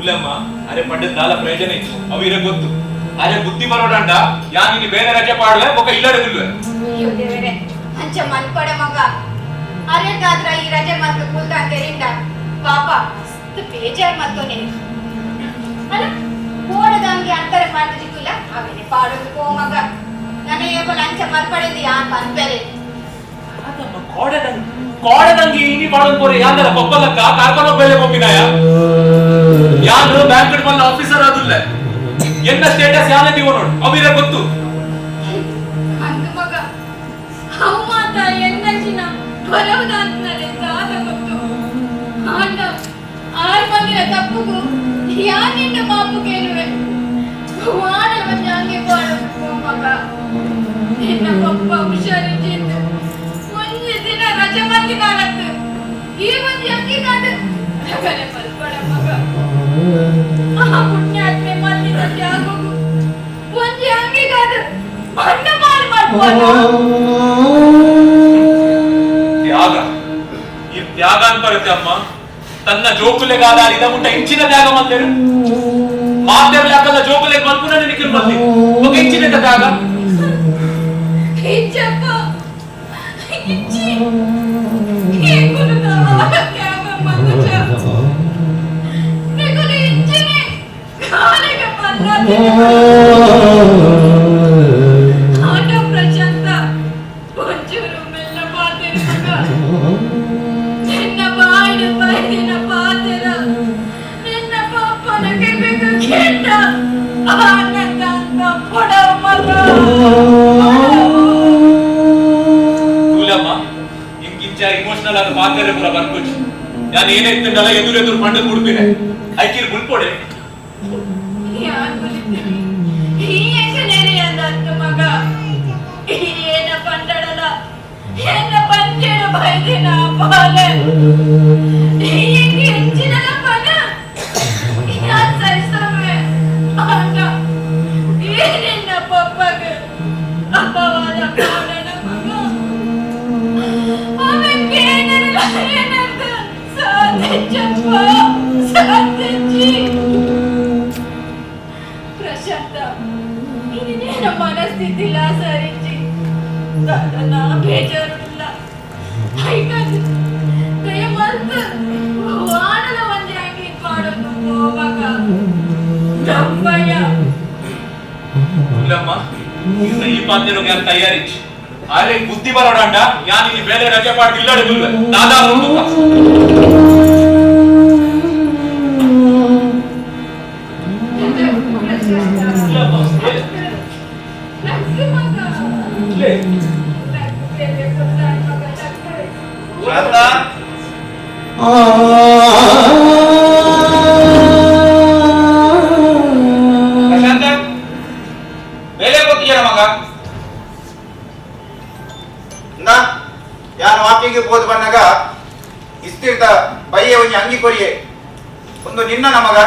ತುಲಮ್ಮ ಅರೆ ಪಂಡಿತ್ ನಾಲ ಪ್ರಯೋಜನ ಇತ್ತು ಅವಿರ ಗೊತ್ತು ಅರೆ ಬುದ್ಧಿ ಬರೋಡಂಡ ಯಾ ನೀನು ಬೇರೆ ರಜೆ ಪಾಡುವೆ ಒಕ್ಕ ಇಲ್ಲಡದಿಲ್ವೆ ಅಯ್ಯೋ ದೇವರೇ ಅಂಚ ಮನ್ಪಡೆ ಮಗ ಅರೆದಾದ್ರ ಈ ರಜೆ ಮತ್ತು ಕೂತಾಂತೆರಿಂಡ ಪಾಪ ಅಷ್ಟು ಬೇಜಾರ್ ಮತ್ತೋನೆ ಅಲ್ಲ ಓಡದಂಗೆ ಅಂತರ ಮಾಡ್ತಿದ್ದಿಲ್ಲ ಆಮೇಲೆ ಪಾಡೋದು ಪೋ ಮಗ ನನ್ನ ಏಬಲ ಅಂಚ ಮಲ್ಪಡೆದು ಯಾನ್ ಬಂದ್ಬೇರೆ ಕೋಡದಂಗಿ ಇನಿ ಪಾಡೋದು ಪೋರೆ ಯಾಂದರ ಪಪ್ಪಲಕ್ಕ ಕಾರ್ಕೊಂಡು ಬೆಲೆ ಹೋಗಿನಾಯ ಯಾರು ಬ್ಯಾಂಕ್ ಮಲ್ಲ ಆಫೀಸರ್ ಆದುಲ್ಲ ಎನ್ನ ಸ್ಟೇಟಸ್ ಯಾನ ನೀವು ನೋಡು ಅವಿರ ಗೊತ್ತು ಹಂಗ ಮಗ ಅವು ಮಾತ ಎನ್ನಚಿನ ಬಲವದಾಂತನಲೆ ದಾದ ಗೊತ್ತು ಆಂಡ ಆರ್ ಮಂದಿರ ತಪ್ಪುಗು ಯಾನಿಂದ ಮಾಪು ಕೇಳುವೆ ವಾಡ ಮಂಜಾಂಗೆ ಬಾಳಬೇಕು ಮಗ ನಿನ್ನ ಪಪ್ಪ ಹುಷಾರಿದ್ದಿದ್ದು ಒಂದು ದಿನ ರಜೆ ಮಂದಿಗಾಲತ್ತು ಈ ಒಂದು ಅಂಗಿಗಾದ ರಗನೆ ಮಲ್ಪಡ ಮಗ ಆ ಪುಣ್ಯಾತ್ಮೆ ಮಂದಿನಲ್ಲಿ ಆಗೋಗು ಒಂದು ಅಂಗಿಗಾದ ಬಂಡ ಮಲ್ಪಡ ತ್ಯಾಗ ಈ ತ್ಯಾಗ ಅಂತ ಬರುತ್ತೆ ಅಮ್ಮ ತನ್ನ ಜೋಕುಲೆಗಾದ ಇದ ಮುಟ್ಟ ಇಂಚಿನ ತ್ಯಾಗ ಮಂತೇರು ಮಾತೇರು ಯಾಕಲ್ಲ ಜೋಕುಲೆಗೆ ಮಲ್ಪುನ ನಿನಗೆ ಬಂದಿ ಒಕ್ಕ ಇಂಚಿನ ತ್ಯಾಗ ಇಚ್ಚಪ್ಪ ಇಚ್ಚಿ ಏಕುಲದ ತ್ಯಾಗ ಮನುಜ ನಿಗುಲು ಇಚ್ಚಿನೆ ಕಾಲಿಗೆ ಮನ್ನತೆ ಆಟ ಪ್ರಶಾಂತ ಒಂಚೂರು ಮೆಲ್ಲ ಪಾತೆರು ಮಗ ನಿನ್ನ ಬಾಯಿನ ಬೈದಿನ ಪಾತೆರ ನಿನ್ನ ಪಪ್ಪನ ಕೆಬೇಕು ಕೆಟ್ಟ ಆನಂದ ಅಂತ ಕೊಡವ ಮಗ ತುಲಮ್ಮ ಇಂಕಿಂಚ ಇಮೋಷನಲ್ ಆದ ಮಾತೇರೆ ಪುರ ಬರ್ಕೋಚಿ ನಾನು ಏನೇ ಇತ್ತಂಡಲ್ಲ ಎದುರು ಪಂಡ ಕುಡ್ಪಿನೆ ಐಕಿರ್ ಮುಲ್ಪೊಡೆ ಯಾನ್ ಬಲಿತೀನಿ ಈ ಎಂಗನೇರಿ ಅಂದಂತ ಮಗ ಏನ ಪಂಡಡಲ ಏನ ಪಂಚೇನ ಬೈದಿನ ಪಾಲೆ ಈ ಎಂಗಿ ಹೆಚ್ಚಿನಲ ಪನ ಯಾನ್ ಸರಿಸವೆ ಆಟ ಏನಿನ್ನ ಪಪ್ಪಗ ಅಪ್ಪವಾದ ಪಾಲನ ಮಗ ಅವನಿಗೆ ಏನಂತ ಸಾಧಿಸಪ್ಪ ಸಾಧಿಸಿ ಪ್ರಶಾಂತ ಇನ್ನೇನ ಮನಸ್ಥಿತಿಲ್ಲ ಸರಿಜಿ ನನ್ನ ಬೇಜಾರಿಲ್ಲ ಹೈಕಂದು ದಯಮಂತ ವಾಡಲ ಒಂದೇ ಅಂಗಿ ಮಾಡೋದು ಹೋಗಾಗ ನಮ್ಮಯ್ಯ ತುಲಮ್ಮ ಇನ್ನು ಈ ಪಾತ್ರೆಗೆ ಅಂತ ತಯಾರಿಚ್ಚಿ ಆಲೆ ಬುದ್ಧಿ ಬರೋಡಂಡ ಯಾನ್ ಇಲ್ಲಿ ಬೇರೆ ರಜೆ ಪಾಡ್ ಇಲ್ಲಡದಿಲ್ವೆ ದಾದಾ ಮುಂದುಕ ಶಾಂತ ಪ್ರಶಾಂತ ಬೇಲೆ ಗೊತ್ತಿಲ್ಲ ಮಗ ಇಂದ ಯಾನು ವಾಕಿಂಗ್ ಹೋದ್ ಬಂದಾಗ ಇಸ್ತಿರ್ತ ಬಯ್ಯೆ ಒಂಜಿ ಅಂಗಿ ಕೊರಿಯೆ ಒಂದು ನಿನ್ನ ನಮಗ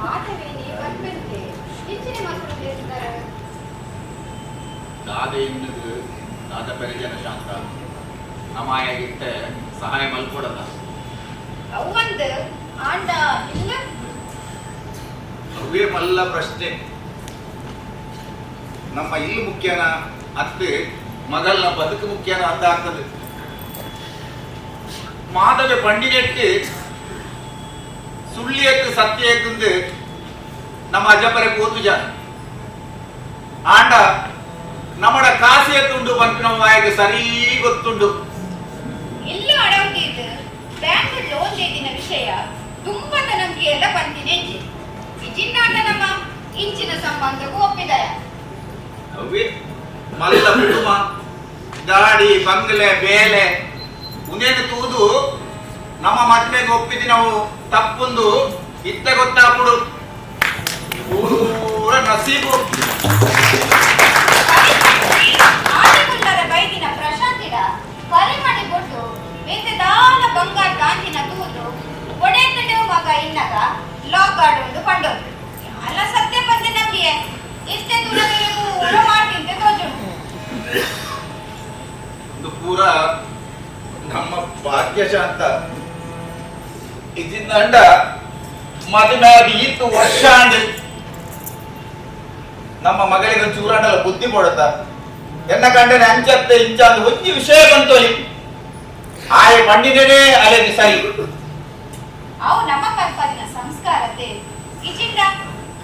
ಆಟವೇನೆ ಬರ್ಬಂತೆ ಹೆಚ್ಚಿನ ಮಕ್ಕಳು ಸೇರ್ತಾರೆ ದಾದೆ ಇನ್ನದು ದಾದ ಪರಿಜನ ಶಾಂತ ನಮಾಯಾಗಿಟ್ಟ ಸಹಾಯ ಮಲ್ಕೊಡದ ಅವಂದು ಆಂಡ ಇಲ್ಲ ಅವೇ ಮಲ್ಲ ಪ್ರಶ್ನೆ ನಮ್ಮ ಇಲ್ಲಿ ಮುಖ್ಯನ ಅತ್ತೆ ಮಗಲ್ನ ಬದುಕು ಮುಖ್ಯನ ಅಂತ ಆಗ್ತದೆ ಮಾದವೆ ಪಂಡಿಗೆಟ್ಟು ಸುಳ್ಳಿಯತ್ತು ಸತ್ಯ ಎತ್ತುಂದು ನಮ್ಮ ಅಜ್ಜಪರೆ ಕೂತುಜ ಆಂಡ ನಮ್ಮಡ ಕಾಸಿ ಎತ್ತುಂಡು ಬಂತು ನಮ್ಮ ವಾಯಿಗೆ ಸರಿ ಗೊತ್ತುಂಡು ಪಂಡಿತ್ ಬ್ಯಾಂಕ್ ಲೋನ್ ಲೇದಿನ ವಿಷಯ ತುಂಬಾ ನಂಬಿಕೆ ಎಲ್ಲ ಬಂದಿನ ಇಜಿನ್ನಾಟ ನಮ್ಮ ಇಂಚಿನ ಸಂಬಂಧಕ್ಕೂ ಒಪ್ಪಿದಯ ಅವೇ ಮಲ್ಲ ಕುಟುಂಬ ಗಾಡಿ ಬಂಗ್ಲೆ ಬೇಲೆ ಉನೇನು ತೂದು ನಮ್ಮ ಮದ್ವೆಗೆ ಒಪ್ಪಿದಿ ನಾವು ತಪ್ಪೊಂದು ಇತ್ತ ಗೊತ್ತಾಗ್ಬಿಡು ಪೂರ ನಸೀಬು ಆದಿಗುಳ್ಳರ ಬೈದಿನ ಪ್ರಶಾಂತಿಡ ಕರೆ ಮಾಡಿ ಕೊಟ್ಟು ಬೇತೆದಾಲ ಬಂಗಾರ ಗಾಂಧಿನ ತೂದು ಒಡೆತಡೆ ಮಗ ಇನ್ನಗ ಲಾಕ್ ಆಡೋದು ಪಂಡೋದು ಅಲ್ಲ ಸತ್ಯ ಬಂದೆ ನಮಗೆ ಇಷ್ಟೇ ದೂರದಲ್ಲಿ ಪೂರ ಮಾಡ್ತಿಂತೆ ತೋಜು ಒಂದು ಪೂರ ನಮ್ಮ ಭಾಗ್ಯಶಾಂತ ಇದನ್ನ ಅಂಡ ಮದುವೆ ಈತು ವರ್ಷ ಅಂಡ್ ನಮ್ಮ ಮಗಳಿಗೆ ಚೂರಾಂಡಲ ಬುದ್ಧಿ ಕೊಡುತ್ತ ಎನ್ನ ಕಂಡನೆ ಅಂಚತ್ತೆ ಇಂಚ ಅಂತ ಒಂಜಿ ವಿಷಯ ಬಂತು ಅಲ್ಲಿ ಆಯ ಪಂಡಿತನೇ ಅಲೆಗೆ ಸರಿ ಅವು ನಮ್ಮ ಕಲ್ಪದಿನ ಸಂಸ್ಕಾರತೆ ಇಜಿಂದ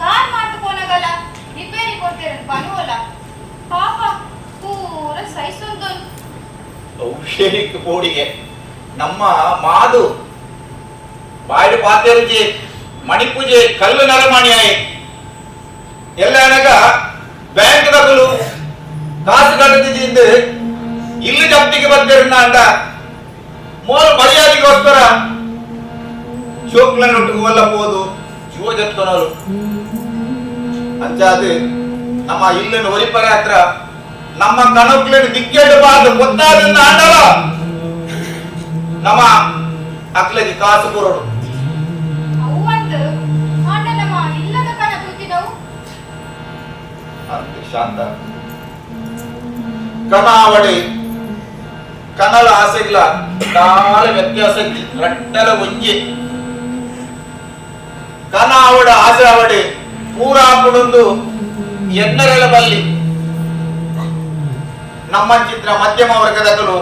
ಕಾರ್ ಮಾಡ್ಕೋನಗಲ್ಲ ರಿಪೇರಿ ಕೊಡ್ತೀರ ಬನುವಲ್ಲ ಪಾಪ ಪೂರ ಸೈಸೊಂದು ಔಷಧಿಕ ಕೋಡಿಗೆ ನಮ್ಮ ಮಾದು ಬಾಯ್ಡು ಪಾತೆರುಜಿ ಮಣಿಪೂಜೆ ಕಲ್ಲು ನರಮಣಿಯಾಯಿ ಎಲ್ಲ ನನಗ ಬ್ಯಾಂಕ್ ದಗಲು ಕಾಸು ಕಟ್ಟದಿದ್ದ ಇಲ್ಲಿ ಜಪ್ತಿಗೆ ಬರ್ತಿರನ್ನ ಅಂಡ ಮೋಲ್ ಮರ್ಯಾದೆಗೋಸ್ಕರ ಶೋಕ್ಲನೊಟ್ಟಿಗೆ ಒಲ್ಲಬಹುದು ಜೀವ ಜತ್ತನವರು ಅಂಚಾದ ನಮ್ಮ ಇಲ್ಲಿನ ಹೊರಿಪರ ಹತ್ರ ನಮ್ಮ ಕಣಕ್ಲಿನ ದಿಕ್ಕೆಡಬಾರ್ದು ಗೊತ್ತಾದನ್ನ ಅಂಡಲ ನಮ್ಮ ಅಕ್ಲಿಗೆ ಕಾಸು ಕೊರೋಡು ಅವು ಒಂದು ಆಂಡ ನಮ್ಮ ಇಲ್ಲದ ಕಣ ಕೂತಿದವು ಅಂತ ಶಾಂತ ಕನಾವಡೆ ಕನಲ ಆಸೆಗ್ಲ ಕಾಲ ವ್ಯತ್ಯಾಸ ರಟ್ಟಲ ಒಂಜಿ ಕನಾವಡ ಆಸೆ ಅವಡೆ ಪೂರಾಪುಡೊಂದು ಎನ್ನರೆಲ ಬಲ್ಲಿ ನಮ್ಮ ಚಿತ್ರ ಮಧ್ಯಮ ವರ್ಗದಗಳು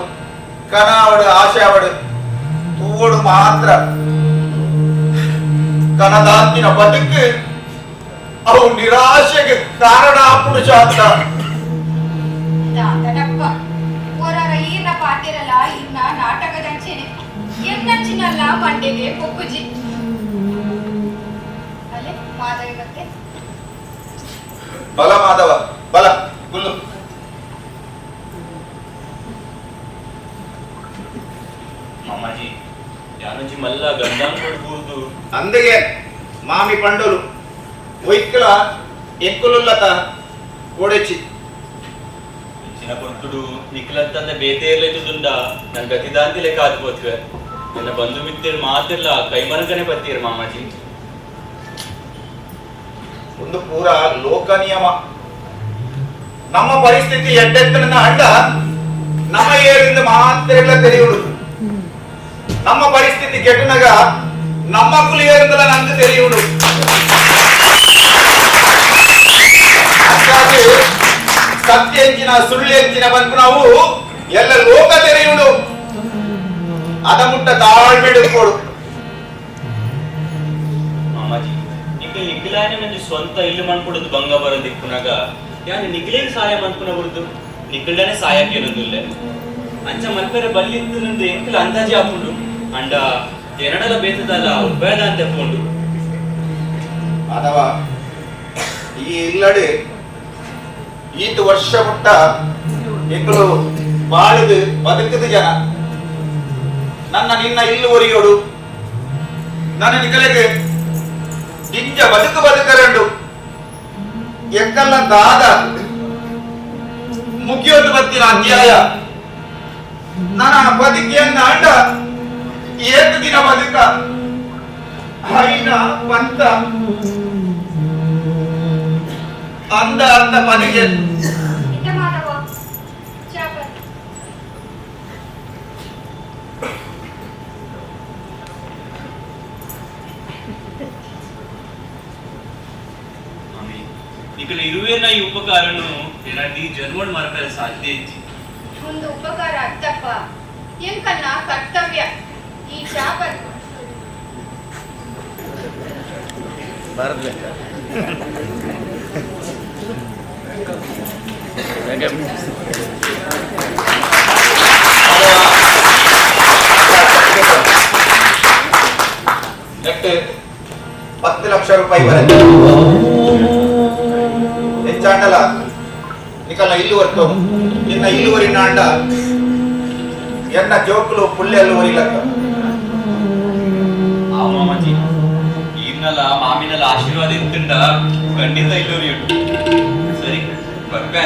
ಕನಾವಡ ಆಸೆ ಅವಡೆ ತೂಡು ಮಾತ್ರ ಕನದಾಂತಿನ ಬದುಕು ಅವು ನಿರಾಶೆಗೆ ಕಾರಣ ಪುರುಷ ಅಂತ ದಾದಡಪ್ಪ ಹೊರರ ಈರ್ನ ಪಾತಿರಲ್ಲ ಇನ್ನ ನಾಟಕದಂಚೆನೆ ಎನ್ನಂಚಿನಲ್ಲ ಮಂಡೆಗೆ ಪೊಕ್ಕುಜಿ ಅಲೆ ಮಾದರಿಗತ್ತೆ ಬಲ ಮಾಧವ ಬಲ ಗುಲ್ಲು ಮಾಮಾಜಿ ಯಾನಜಿ ಮಲ್ಲ ಗಂಧಾನ್ ಕೊಡ್ಬೋದು ಅಂದಿಗೆ ಮಾಮಿ ಪಂಡೋಲು ಒಯ್ಕಲ ಎಂಕುಲುಲ್ಲತ ಕೋಡೆಚಿ ಚಿನ್ನ ಕೊಟ್ಟುಡು ನಿಖಲಂತಂದ ಬೇತೆ ಇರ್ಲೈತುದುಂಡ ನನ್ ಗತಿದಾಂತಿ ಲೆಕ್ಕ ಆದ್ಬೋತ್ವೆ ನನ್ನ ಬಂಧು ಮಿತ್ರರು ಮಾತಿರ್ಲ ಕೈಮನಕನೆ ಬತ್ತೀರ ಮಾಮಾಜಿ ಒಂದು ಪೂರ ಲೋಕ ನಿಯಮ ನಮ್ಮ ಪರಿಸ್ಥಿತಿ ಎಡ್ಡೆತ್ತನ ಅಂಡ ನಮ್ಮ ಏರಿಂದ ಮಾತ್ರ ತೆರೆಯುವುದು ನಮ್ಮ ಪರಿಸ್ಥಿತಿ ಕೆಟ್ಟನಾಗ ನಮ್ಮ ಕುಲಿಯರಿಂದಲ ನಂಗೆ ತೆರೆಯುವುದು ಸತ್ಯ ಹೆಂಚಿನ ಸುಳ್ಳು ಹೆಂಚಿನ ಬಂದು ನಾವು ಎಲ್ಲ ಲೋಕ ತೆರೆಯುವುದು ಅದ ಮುಟ್ಟ ತಾಳ್ಮೆಡು ಕೊಡು ಮಾಮಾಜಿ ನಿಖಿಲಾನೆ ನಂಜಿ ಸ್ವಂತ ಇಲ್ಲು ಮನ್ಪುಡುದು ಬಂಗ ಬರೋದು ದಿಕ್ಕುನಾಗ ಯಾನು ನಿಖಿಲೇಗೆ ಸಹಾಯ ಮನ್ಪುನ ಬಿಡುದು ನಿಖಿಲ್ಡನೆ ಸಹಾಯಕ್ಕೆ ಏನೊಂದಿಲ್ಲ ಅಂಚ ಮಲ್ಪೆರೆ ಬಲ್ಲಿದ್ದು ನಂದು ಎಂಕಲ ಅಂದಾಜಿ ಹಾಕೊಂಡು ಅಂಡ ಎರಡಲ ಬೇತದಲ್ಲ ಉಪಯೋಗ ಅಂತ ತಗೊಂಡು ಅಥವಾ ಈ ಇಲ್ಲಡೆ ಈತ ವರ್ಷ ಮುಟ್ಟ ಎಂಗಳು ಬಾಳಿದು ಬದುಕದ ಜನ ನನ್ನ ನಿನ್ನ ಇಲ್ಲು ಒರಿಯೋಡು ನನ್ನ ನಿಕಲೆಗೆ ನಿಂಜ ಬದುಕರಂಡು ಎಕ್ಕಲ್ಲ ದಾದ ಮುಗಿಯೋದು ಬತ್ತಿನ ಅಧ್ಯಾಯ ನನ್ನ ಬದುಕಿಯನ್ನ ಅಂಡ ಏಕ ದಿನ ಬದುಕ ಹೈನ ಪಂತ ಅಂದ ಅಂದ ಮನೆಗೆ ಇಂದ ಮಾಧವ ಚಾಪರ್ ಮಾಮಿ ನಿಖಿಲ ಇರುವೇನ ಈ ಉಪಕಾರನು ಏನಾಡಿ ಜನ್ಮಡ್ ಮರಪೆರ ಸಾಧ್ಯ ಇಜ್ಜಿ ಒಂದು ಉಪಕಾರ ಅರ್ಥಪ್ಪ ಎಂಕನ್ನ ಕರ್ತವ್ಯ ಈ ಚಾಪರ್ ಎಟ್ಟು 10 ಲಕ್ಷ ರೂಪಾಯಿ ಬರುತ್ತೆ ಹೆಚ್ಚಾಂಡಲ ನಿಕಲ್ನ ಇಲ್ಲುವರೆತು ನಿನ್ನ ಇಲ್ಲುವರಿನ ಅಂಡ ಎನ್ನ ಜೋಕುಲು ಪುಲ್ಲೆಲ್ಲು ಒರಿಲಕ್ಕ ಆ ಮಾಮಾಜಿ ಈಗ್ನಲ್ಲ ಮಾಮಿನಲ್ಲ ಆಶೀರ್ವಾದ ಇತ್ತಂಡ ಖಂಡಿತ ಇಲ್ಲೂರಿ ಉಂಟು ಸರಿ ಬರ್ಬೇ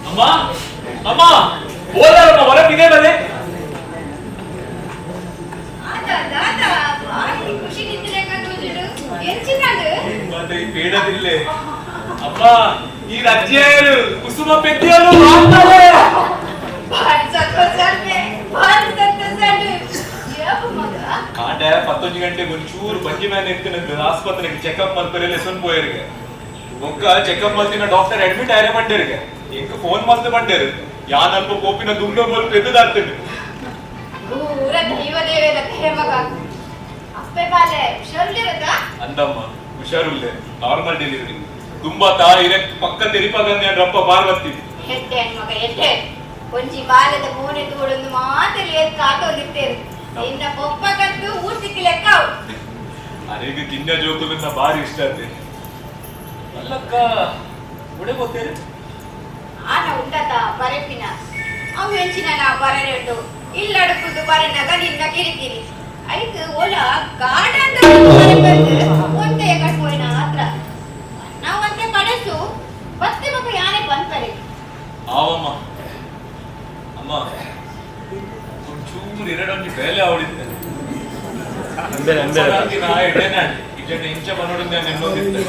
ಅಮ್ಮ ಅಮ್ಮ ಓದಾರಮ್ಮ ಹೊರಗಿದೆ ಬಲೆ ಖುಷಿ ನಿಂತಿಲ್ಲ ಎಂಚಿನದು ಮತ್ತೆ ಈ ಬೇಡದಿಲ್ಲೇ ಅಮ್ಮ ಈ ರಜ್ಜಿಯರು ಕುಸುಮ ಪೆಟ್ಟಿಯರು ಮಾಡ್ತಾರೆ ಆಂಡೆ 11 ಗಂಟೆಗೆ ಒಂಚೂರು ಬಂಜಿ ಮ್ಯಾನ್ ಇರ್ತೀನಿ ಆಸ್ಪತ್ರೆಗೆ ಚೆಕಪ್ ಮಾಡ್ತಾರೆ ಲೆಸನ್ ಪೋಯರಿಗೆ ಒಕ್ಕ ಚೆಕಪ್ ಮಾಡ್ತಿನ ಡಾಕ್ಟರ್ ಅಡ್ಮಿಟ್ ಆಯ್ರೆ ಬಂಡೇರಿಗೆ ಎಂಕ ಫೋನ್ ಮಾಡ್ದು ಬಂಡೇರು ಯಾನಲ್ಪ ಕೋಪಿನ ದುಂಡ ಬೋಲ್ ಪೆದ್ದದಾಡ್ತೇನೆ ಅಂದಮ್ಮ ಹುಷಾರುಲ್ಲೆ ನಾರ್ಮಲ್ ಡೆಲಿವರಿ ತುಂಬಾ ತಾಯಿರೆ ಪಕ್ಕ ತೆರಿಪಾಗಂದೆ ರಪ್ಪ ಪಾರ್ವತಿ ಒಂಜಿ ಬಾಲದ ಮೂನೆ ತೋಡೊಂದು ಮಾತ್ರ ಲೇದ್ ಕಾತೊಂದಿರ್ತೇವೆ ಇನ್ನ ಪೊಪ್ಪಗಂತೂ ಊಟಕ್ಕೆ ಲೆಕ್ಕ ಅರೆಗೆ ಕಿನ್ನ ಜೋಕುಲನ್ನ ಬಾರಿ ಇಷ್ಟ ಆತೆ ಅಲ್ಲಕ್ಕ ಉಡೆ ಗೊತ್ತೇರಿ ಆನ ಉಂಡತ ಬರೆಪಿನ ಅವು ಹೆಂಚಿನ ನಾ ಬರರೆಟ್ಟು ಇಲ್ಲಡಕ್ಕುದು ಬರನಾಗ ನಿನ್ನ ಕಿರಿಕಿರಿ ಐದು ಓಲ ಗಾರ್ಡನ್ ಒಂದೇ ಕಟ್ಬೋಯ್ನ ಹತ್ರ ನಾವು ಒಂದೇ ಕಡೆಸು ಬತ್ತೆ ಮಕ್ಕ ಯಾನೇ ಬಂತಾರೆ ಆವಮ್ಮ ಅಮ್ಮ ಒಂಚೂರು ಎರಡೊಂದು ಬೇಲೆ ಅವಳಿದ್ದೆ ನಾ ಎಡೆನೆ ಇಜೆಂಡ ಇಂಚ ಬನ್ನೋಡಿಂದ ನೆನ್ನೋದಿದ್ದೆ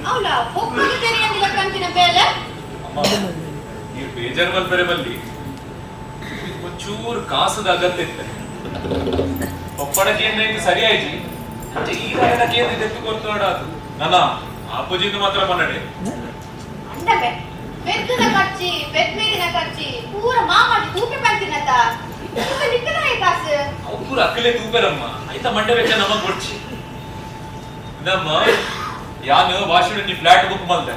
ಅವಳ ಪೊಪ್ಪದು ತೆರೆಯಂದಿಲ್ಲ ಕಂತಿನ ಬೇಲೆ ಅಮ್ಮ ಈ ಬೇಜಾರ್ ಬಲ್ಬೆರೆ ಬಲ್ಲಿ ಒಂಚೂರು ಕಾಸದ ಅಗತ್ಯ ಇತ್ತೆ ಪಪ್ಪಡ ಕೇಂದ್ರ ಇದು ಸರಿ ಆಯ್ತು ಈ ರಾಯನ ಕೇಂದ್ರ ಇದೆತ್ತು ಕೊಡ್ತಾಡ ಅದು ನನ್ನ ಅಪ್ಪಜಿಂದ ಮಾತ್ರ ಮನ್ನಡೆ ಅಂಡಬೆ ಬೆದ್ದನ ಕಚ್ಚಿ ಬೆದ್ಮೇದಿನ ಕಚ್ಚಿ ಪೂರ ಮಾಮಾಡಿ ತೂಪಿ ಬಂತಿನತ ಇದು ನಿಕ್ಕದ ಕಾಸು ಅವು ಪೂರ ಅಕ್ಕಲೇ ತೂಪೆರಮ್ಮ ಆಯ್ತಾ ಮಂಡೆ ವೆಚ್ಚ ನಮಗ್ ಕೊಡ್ಚಿ ನಮ್ಮ ಯಾನು ವಾಶಿನಿ ಫ್ಲಾಟ್ ಬುಕ್ ಮಾಡ್ದೆ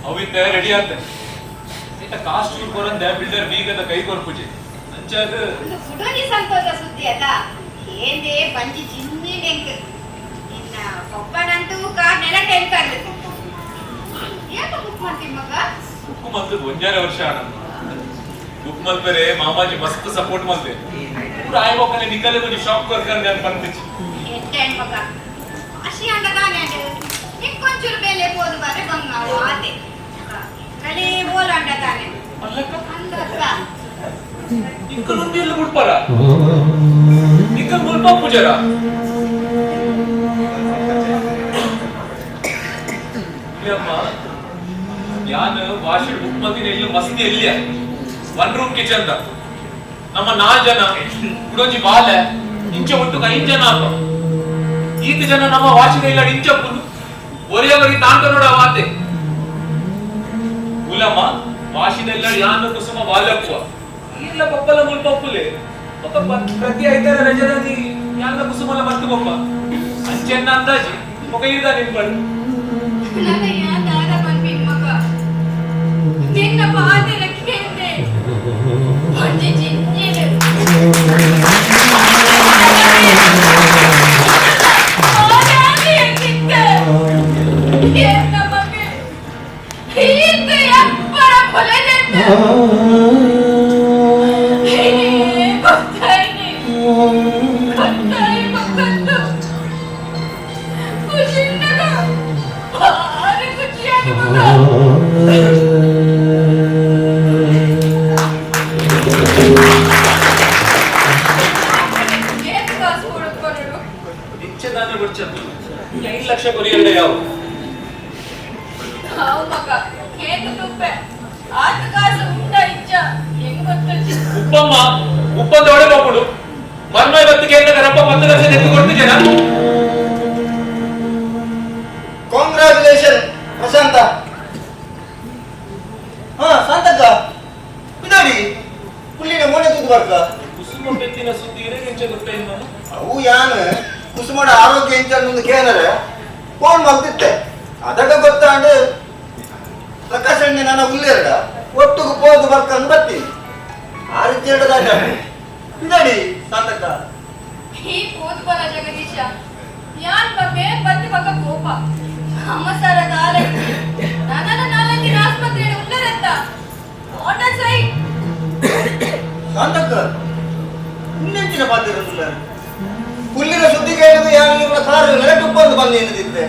ಅವಿಂದ ರೆಡಿ ಆಗ್ತದೆ ಆಯ್ತಾ ಕಾಸ್ಟ್ ಕೊರಂದೆ ಬಿಲ್ಡರ್ ಬೀಗದ ಕೈ ಕೊರ್ಪುಜಿ ಅಂಚಾಗ ಒಂದು ಫುಡೋನಿ ಸಂತೋಷ ಸುದ್ದಿ ಅದ ಏಂದೆ ಬಂಜಿ ಚಿನ್ನಿ ನೆಂಕ್ ಇನ್ನ ಪಪ್ಪನಂತೂ ಕಾರ್ ನೆಲ ಟೆಂಕರ್ ಯಾಕ ಬುಕ್ ಮಾಡ್ತೀನಿ ಮಗ ಬುಕ್ ಮಲ್ತದ ಒಂಜಾರೆ ವರ್ಷ ಅಣ್ಣ ಬುಕ್ ಮಲ್ಪರೆ ಮಾಮಾಜಿ ಮಸ್ತ್ ಸಪೋರ್ಟ್ ಮಲ್ತೆ ಪೂರ ಆಯ್ಬೋಕನೆ ನಿಕಲೆ ಕೊಂಚ ಶಾಕ್ ಕೊರ್ಕಂದೆ ಅಂತ ಬಂದಿಚ್ಚಿ ಎಂಟೆನ್ ಮಗ ಅಶಿ ಅಂಡದಾನೆ ಅದು ನಿಕ್ಕೊಂಚೂರು ಬೇಲೆ ಬೋದು ಬರೆ ಬಂಗ ನಾವು ಆತೆ ಕಲೆ ಬೋಲ ಅಂಡದಾನೆ ಅಲ್ಲಕ್ಕ ಅಂದಕ್ಕ ನಿಕ್ಕಲೊಂದು ಎಲ್ಲ ಬಿಡ್ಪಾರ ನಿಕ್ಕಲ್ ಮುಲ್ಪ ಪೂಜಾರ ಅಮ್ಮ ಯಾನ್ ವಾಶಿಡ್ ಬುಕ್ ಮಲ್ತಿನ ಎಲ್ಲ ಮಸ್ತಿ ಎಲ್ಲಿಯ 1 ರೂಮ್ ಕಿಚನ್ ದ ನಮ್ಮ 4 ಜನ ಕುಡೋಜಿ ಬಾಲೆ ಇಂಚ ಒಟ್ಟು 5 ಜನ ಅಪ್ಪ ಈತ ಜನ ನಮ್ಮ ವಾಶಿದ ಇಲ್ಲ ಇಂಚ ಪುನು ಒರೆಯವರಿ ತಾಂತ ನೋಡ ವಾತೆ ಉಲಮ್ಮ ವಾಶಿದ ಇಲ್ಲ ಯಾನ್ ಕುಸುಮ ಬಾಲಪ್ಪ ಇಲ್ಲ ಪಪ್ಪಲ ಮುಲ್ ಪಪ್ಪುಲೆ ಪಪ್ಪ ಪ್ರತಿ 5 ರಜನದಿ ಯಾನ್ ಕುಸುಮಲ ಬಂತು ಪಪ್ಪ ಅಂಚೆನ್ನ ಅಂದಾಜಿ ಮೊಕ ಇದ ನಿಂಬಳು ನನ್ನ ಯಾದಾದ ಬಂದ್ಬಿನ್ ಮಗ ನಿನ್ನ ಪಾದರ ಕೇಂದೆ ಬಂಜಿ ಚಿನ್ನಿರು ಓಡಾಡಿ ಎಂದಿದ್ದೆ ಏನ ಮಗೆ ಈತ ಎಪ್ಪರ ಕೊಲೆದೆಂದೆ ಗೊತ್ತಾಯ್ನಿ ಗೊತ್ತಾಯ್ ಮಕ್ಕಂದು ಖುಷಿಂದಗ ಭಾರಿ ಖುಷಿಯಾಗಿ ಮಗ ಇಡ ಯಾವ ಹಾವು ಮಗ ಏನು ತುಪ್ಪೆ ಆತ ಕಾಸು ಉಂಡ ಇಜ್ಜ ಹೆಂಗ್ ಗೊತ್ತಜ್ಜಿ ಉಪ್ಪಮ್ಮ ಉಪ್ಪಂದ ಒಡೆ ಹೋಗ್ಬಿಡು ಮರ್ಮ ಇವತ್ತಿಗೆ ರಪ್ಪ 10 ಲಕ್ಷ ಎತ್ತು ಕೊಡ್ತಿದ್ದೇನಾ ಕಾಂಗ್ರಾಚುಲೇಷನ್ ಪ್ರಶಾಂತ. ಹಾ ಶಾಂತಕ್ಕ ಬಿಡೋಡಿ ಪುಲ್ಲಿನ ಮೋನೆ ತುದ್ದು ಬರ್ಕ ಕುಸುಮ ಬೆತ್ತಿನ ಸುದ್ದಿ ಇರೇಂಚ ಗೊತ್ತೇನು ನಾನು ಅವು ಯಾನು ಕುಸುಮಡ ಆರೋಗ್ಯ ಇಂಚ ಕೇನರೆ ಫೋನ್ ಮಾಡ್ತಿದ್ದೆ ಅದಕ್ಕೆ ಗೊತ್ತಾಂಡು ಪ್ರಕಾಶ್ ಅಣ್ಣ ನನ್ನ ಉಲ್ಲೇರಡ ಒಟ್ಟಿಗೆ ಹೋದು ಬರ್ಕೊಂಡು ಬರ್ತೀನಿ ಆ ರೀತಿ ಹೇಳದಾಗ ಬಿಡೋಡಿ ಶಾಂತಕ್ಕ. ಈ ಕೂತ್ಬಲ ಜಗದೀಶ ಯಾನ್ ಬಗ್ಗೆ ಬತ್ತಿ ಮಗ ಕೋಪ ಅಮ್ಮ ಸರ ಕಾಲ ನನ್ನನ್ನ 4 ದಿನ ಆಸ್ಪತ್ರೆಯಲ್ಲಿ ಉಳ್ಳರಂತ ಓಟ ಸೈ ಶಾಂತಕ್ಕ ಇನ್ನೆಂಚಿನ ಪಾತಿರಲಿಲ್ಲ ಹುಲ್ಲಿನ ಸುದ್ದಿ ಕೇಳಿದ ಯಾರು ಇವರ ಕಾರು ನೆಲಟುಪ್ಪಂದು ಬಂದು ಎನ್ನುತ್ತಿದ್ದೆ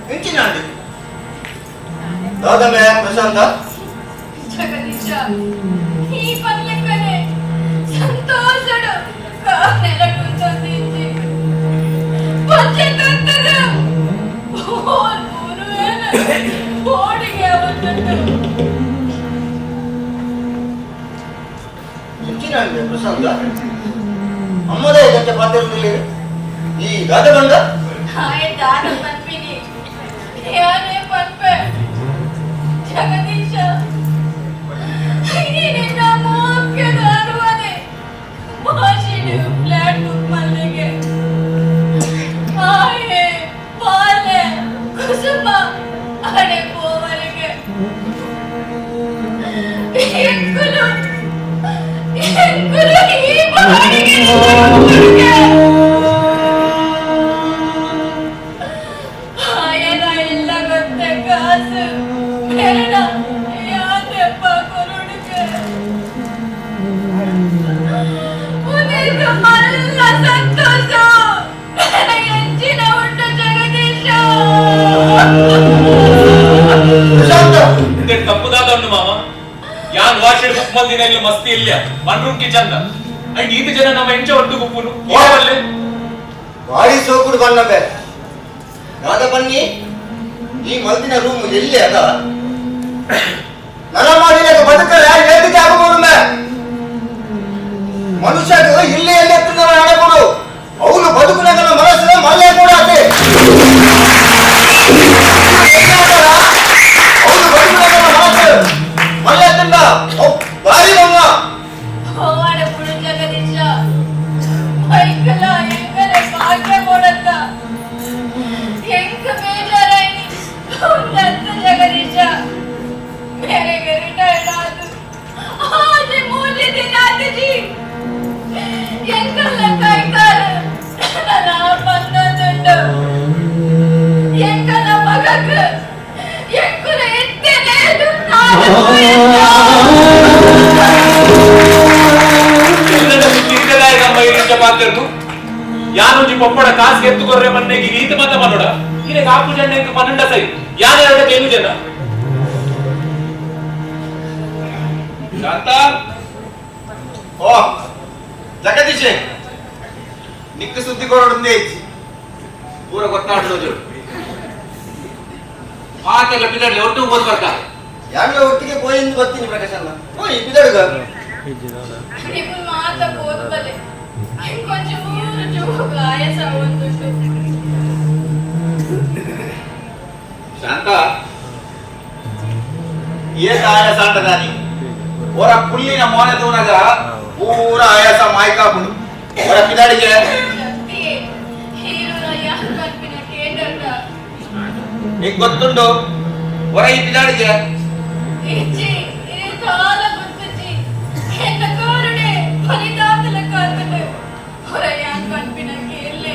ಹೆಂಚಿನ ಅಂಡಿ ದಾದಮೆ ಪ್ರಶಾಂತ ಜಗದೀಶ ಈ ಪಲ್ಲೆಕ್ಕನೆ ಸಂತೋಷಡು ಕಾನೆಲ ಕುಂತಂದಿದ್ದೆ ಪಚ್ಚೆ ತಂತದ ಓರ್ ಮೂರುವೇನ ಓಡಿಗೆ ಅವತ್ತಂದು ಹೆಂಚಿನ ಅಂಡಿ ಪ್ರಶಾಂತ ಅಮ್ಮದೇ ಗಂಟೆ ಪಾತಿರಲಿಲ್ಲ ಈ ದಾದ ಬಂದ ಹಾಯ ದಾನ ಪನ್ಪಿನಿ ಯಾನೇ ಪನ್ಪೆ ಜಗದೀಶ ನಿನ್ನ ಮೋಕ್ಯದ ಅನುವಾದೆ ಮಾಶಿಡು ಫ್ಲಾಟ್ ಬುಕ್ ಮಲ್ಲಿಗೆ ಆಯೆ ಪಾಲೆ ಕುಸುಮ ಅಡೆ ಪೋವರಿಗೆ ಎಂಕುಲು ಈ ಬಾಡಿಗೆ ಆಯನ ಎಲ್ಲ ಗೊತ್ತೆ ಕಾಸು ಬೇಡ ಯಾದಪ್ಪ ಕೊರುಡುಗೆ ಉನಿಗ ಮಲ್ಲ ಸಂತೋಷ ಎಂಚಿನ ಉಂಟು ಜಗದೀಶ ಪ್ರಶಾಂತ ಇದೇ ತಪ್ಪುದಾದ ಉಂಟು ಮಾಮ ಯಾನ್ ವಾಷೆಡ್ ಬುಕ್ ಮಲ್ದಿನ ಇಲ್ಲಿ ಮಸ್ತಿ ಇಲ್ಲ ಮನ್ರುಂಕಿ ಚಂದ ಅಂಡ್ ಈತ ಜನ ನಮ್ಮ ಎಂಚ ಒಟ್ಟು ಗುಪ್ಪುನು ಯಾವಲ್ಲೇ ಬಾಡಿ ಸೋಕುಡು ಬಣ್ಣಬೆ ದಾದ ಬನ್ನಿ ಈ ಮಲ್ದಿನ ರೂಮ್ ಎಲ್ಲಿ ಅದ ನನ್ನ ಮಾಡಿದ ಬದುಕಲ್ಲ ಎಲ್ಲಿಗೆ ಆಗಬಹುದು ಮನುಷ್ಯರು ಇಲ್ಲಿ ಎಲ್ಲಿ ಎತ್ತಿನ ಹಣ ಕೊಡು ಅವನು ಬದುಕುನಾಗಲ್ಲ ಮನಸ್ಸಿನ ಮಲ್ಲೆ ಕೂಡ ಅದೇ ಅವನು ಬದುಕುನಾಗಲ್ಲ ಮನಸ್ಸು ಮಲ್ಲೆ ತಿಂದ ಬಾರಿ ಅವನ ಹೋವಾಡ ಪುಡು ಜಗದೀಶ ಐಕಲ ಎಂಗಲ ಭಾಗ್ಯ ಕೊಡತ್ತ ಎಂಕ ಬೇಜಾರಾಯ್ನಿ ಉಂಡಂತ ಜಗದೀಶ ಮೇರೆಗೆ ರಿಟೈರ್ಡ್ ಆದು ಆಜೆ ಮೂಲೆ ದಿನ ಆತಜಿ ಎಂಕಲ್ಲ ಕೈಕಾಲ ನನ್ನ ಬಂದದುಂಡು ಎಂಕಲ ಮಗಕ್ಕ ಎಂಕುಲ ಎತ್ತೇನೇದು ನಾನು ಪಾತ್ರನು ಯಾನೊಂಜಿ ಪಪ್ಪಡ ಕಾಸು ಎತ್ತುಕೊರ್ರೆ ಮನ್ನೆಗೆ ಈತ ಮತ ಮನೋಡ ಇರೇ ಕಾಪು ಜನ 12 ಸೈ ಯಾನ ಎರಡು ಏನು ಜನ ಶಾಂತ ಓ ಜಗದೀಶೆ ನಿಕ್ಕ ಸುದ್ದಿ ಕೊರೊಂದೇ ಇಚ್ಚಿ ಪೂರ ಗೊತ್ತಾಡ್ರೋದು ಮಾತೆಲ್ಲ ಪಿದಡ್ಲಿ ಒಟ್ಟು ಓದ್ ಬರ್ಕ ಯಾಕೆ ಒಟ್ಟಿಗೆ ಹೋಯಿಂದ ಬರ್ತೀನಿ ಪ್ರಕಾಶ್ ಅಣ್ಣ ಹೋಯ್ ಬಿದಡ್ಗ ನೀವು ಮಾತ ಓದ್ಬಲೆ ಕೊಂಚೂರು ಜೋಗ ಆಯಾಸ ಒಂದುಂಟು ಶಾಂತ ಏಕ ಆಯಾಸ ಅಂಟದಾನಿ ಓರ ಪುಲ್ಲಿನ ಮೋನೆ ತೂನಗ ಪೂರ ಆಯಾಸ ಮಾಯ್ಕಾಪುಡು ಓರ ಪಿದಾಡಿಗೆ ಶಕ್ತಿಯೇ ಹೀರೋನ ಯಾನ್ ಕಲ್ಪಿನ ಕೇಂದ್ರದ ನಿಂಗೆ ಗೊತ್ತುಂಡು ಓರ ಈ ಪಿದಾಡಿಗೆ ಇಜ್ಜಿ ಇದು ಕಾಲ ಗೊತ್ತಜ್ಜಿ ಎನ್ನ ಕೋರುಡೆ ಫಲಿತಾಂತಲ ಕಾರ್ತದೆ ಹೊರ ಯಾನ್ ಕಲ್ಪಿನ ಕೇಳಲೆ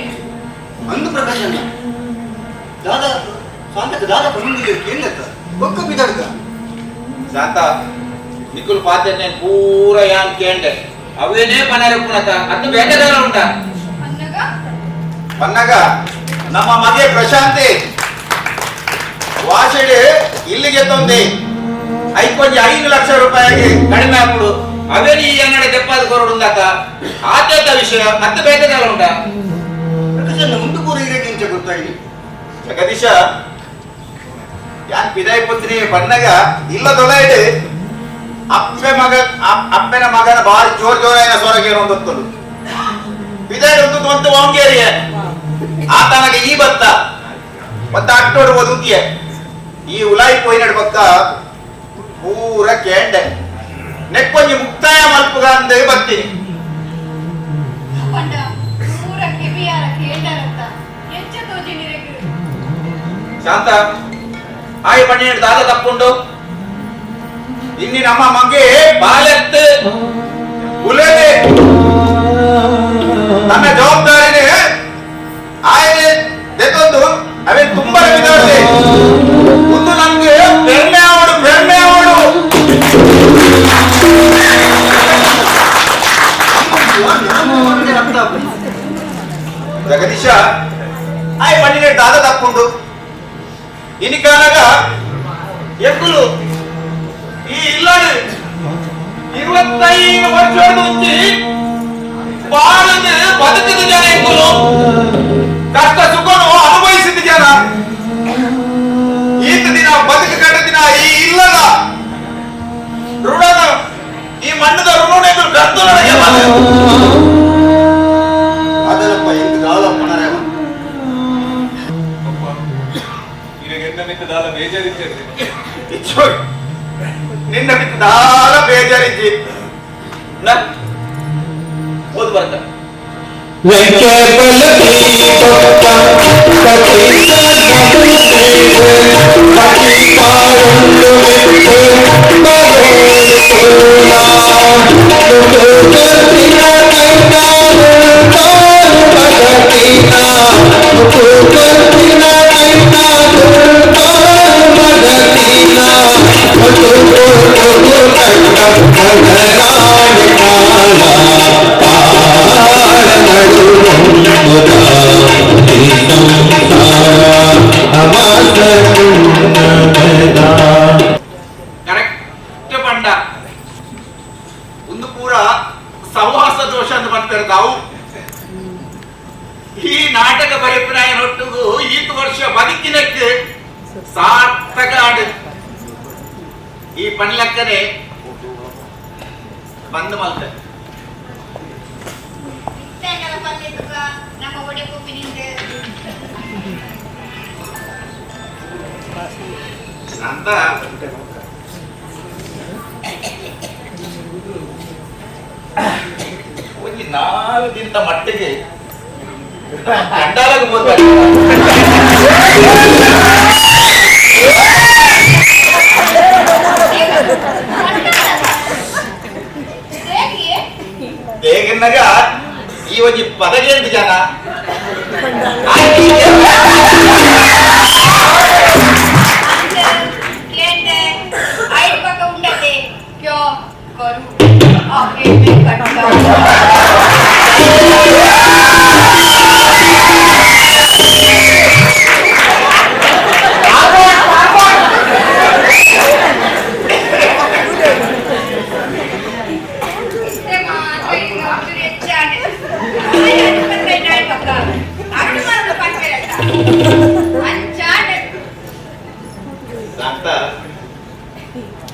ಅಂದು ಪ್ರಕಾಶ್ ಅಣ್ಣ ದಾದ ಶಾಂತಕ್ಕೆ ದಾದ ಬಂದಿಲ್ಲ ಕೇಳತ್ತ ಒಕ್ಕ ಬಿದಡ್ಗ ಶಾಂತ ನಿಕ್ಕುಲು ಪಾತ್ರೆ ಪೂರ ಯಾನ್ ಕೇಂಡೆ ಅವೇನೇ ಪನಾರೆ ಪುಣತ ಅದು ಬೇಕದಾರ ಉಂಟ ಅನ್ನಗ ಪನ್ನಗ ನಮ್ಮ ಮಗೆ ಪ್ರಶಾಂತಿ ವಾಸೆಡ್ ಇಲ್ಲಿಗೆ ತಂದೆ ಐಕೊಂಜಿ 5 ಲಕ್ಷ ರೂಪಾಯಿಗೆ ಕಡಿಮೆ ಹಾಕುಡು ಅವೇನಿ ಈ ಅಂಗಡಿ ತೆಪ್ಪಾದ ಕೊರಡುಂದಾಕ ಆತೇತ ವಿಷಯ ಮತ್ತೆ ಬೇಕದಾರ ಉಂಟ ಪ್ರಕಾಶ್ ಅಣ್ಣ ಮುಂದೆ ಪೂರ ಇರಕ್ಕಿಂಚ ಗೊತ್ತಾಗಿ ಜಗದೀಶ ಯಾನ್ ಪಿದಾಯಿ ಪುತ್ರಿ ಬಣ್ಣಗ ಇಲ್ಲ ತೊಳೆಯಿಡು ಅಪ್ಪನ ಮಗನ ಬಾರಿ ಜೋರಾಯಿನ ಸ್ವರಗೆ ಒಂದೊತ್ತಲು ಪಿದಾಯಿ ಒಂದು ವಾಂಗೇರಿಯ ಆತನಗೆ ಈ ಬತ್ತ ಮತ್ತೆ ಅಟ್ಟೋಡು ಒದುಕಿಯ ಈ ಉಲಾಯಿ ಪೋಯಿನಡ್ ಬಕ್ಕ ಪೂರ ಕೇಂಡೆ ನೆಕ್ಕೊಂಜಿ ಮುಕ್ತಾಯ ಮಲ್ಪುಗ ಅಂತ ಬರ್ತೀನಿ ಪಂಡ ಪೂರ ಕೆಬಿಯಾರ ಕೇಂಡರತ್ತ ಎಚ್ಚ ತೋಜಿನಿರೆಗ್ ಶಾಂತ ಆಯ್ ಬನ್ನಿ ದಾದ ತಪ್ಪುಂಡು ಇನ್ನಿ ನಮ್ಮ ಮಗೆ ಬಾಲೆತ್ತು ಉಲೇದೆ ನನ್ನ ಜವಾಬ್ದಾರಿನೇ ಆಯ್ನೆ ದೆತ್ತೊಂದು ಅವೇ ತುಂಬಾ ವಿಧಾನ ಒಂದು ನಮ್ಗೆ ಬೆರ್ಮೆ ಅವಡು ಜಗದೀಶ ಆಯ್ ಬನ್ನಿ ದಾದ ತಪ್ಪುಂಡು ಇನಿ ಕಾಲಾಗ ಎಕ್ಕುಲು ಈ ಇಲ್ಲಾಡು 25 ವರ್ಷದ ಮುಂಚೆ ಬಾಳದ ಬದುಕಿದ ಜನ ಎಕ್ಕುಲು ಕಷ್ಟ ಸುಖನು ಅನುಭವಿಸಿದ ಜನ ಈತ ದಿನ ಬದುಕು ಕಟ್ಟ ದಿನ ಈ ಇಲ್ಲದ ಋಣದ ಈ ಮಣ್ಣದ ಋಣನೆಗಳು ಗರ್ತೊಳಗೆ ಅದರಪ್ಪ ಇಂದು ದಾಳಪ್ಪನರ ದಾಲ ಬೇಜಾರಿದ್ದೇನೆ ನಿನ್ನ ಬಿಟ್ಟು ದಾಳ ಬೇಜಾರಿದ್ದಿ ಓದ್ ಬರ್ತ ಕರೆಕ್ಟ್ ಪಂಡ ಒಂದು ಪೂರ ಸಹವಾಸ ದೋಷ ಅಂತ ಬರ್ತಾರೆ ತಾವು ಈ ನಾಟಕ ಅಭಿಪ್ರಾಯ ನೊಟ್ಟಿಗೂ ಈತ ವರ್ಷ ಬದುಕಿನಕ್ಕೆ ಸಾರ್ಥಕ ಆಡು ಈ ಪಣ್ಲಕ್ಕನೆ ಬಂದು ಮಲ್ಕ ಇತ್ತಾಗಲ ಬಂದಿದ್ದುಗ ನಮ್ಮ ಒಡೆ ಕೊಪ್ಪಿನಿಂದ ಅಂತ ಒಂದು 4 ದಿನದ ಮಟ್ಟಿಗೆ ಗಂಡಾಲಾಗ ದೇಗನ್ನಗ ಈ ಒಂದು ಪದಗೆ ಜನ ಕೇಂದ್ರ ಐದು ಪಕ್ಕ ಉಂಡತೆ ಕ್ಯೋ ಕರು ಆಕೆ ಕಟ್ಟ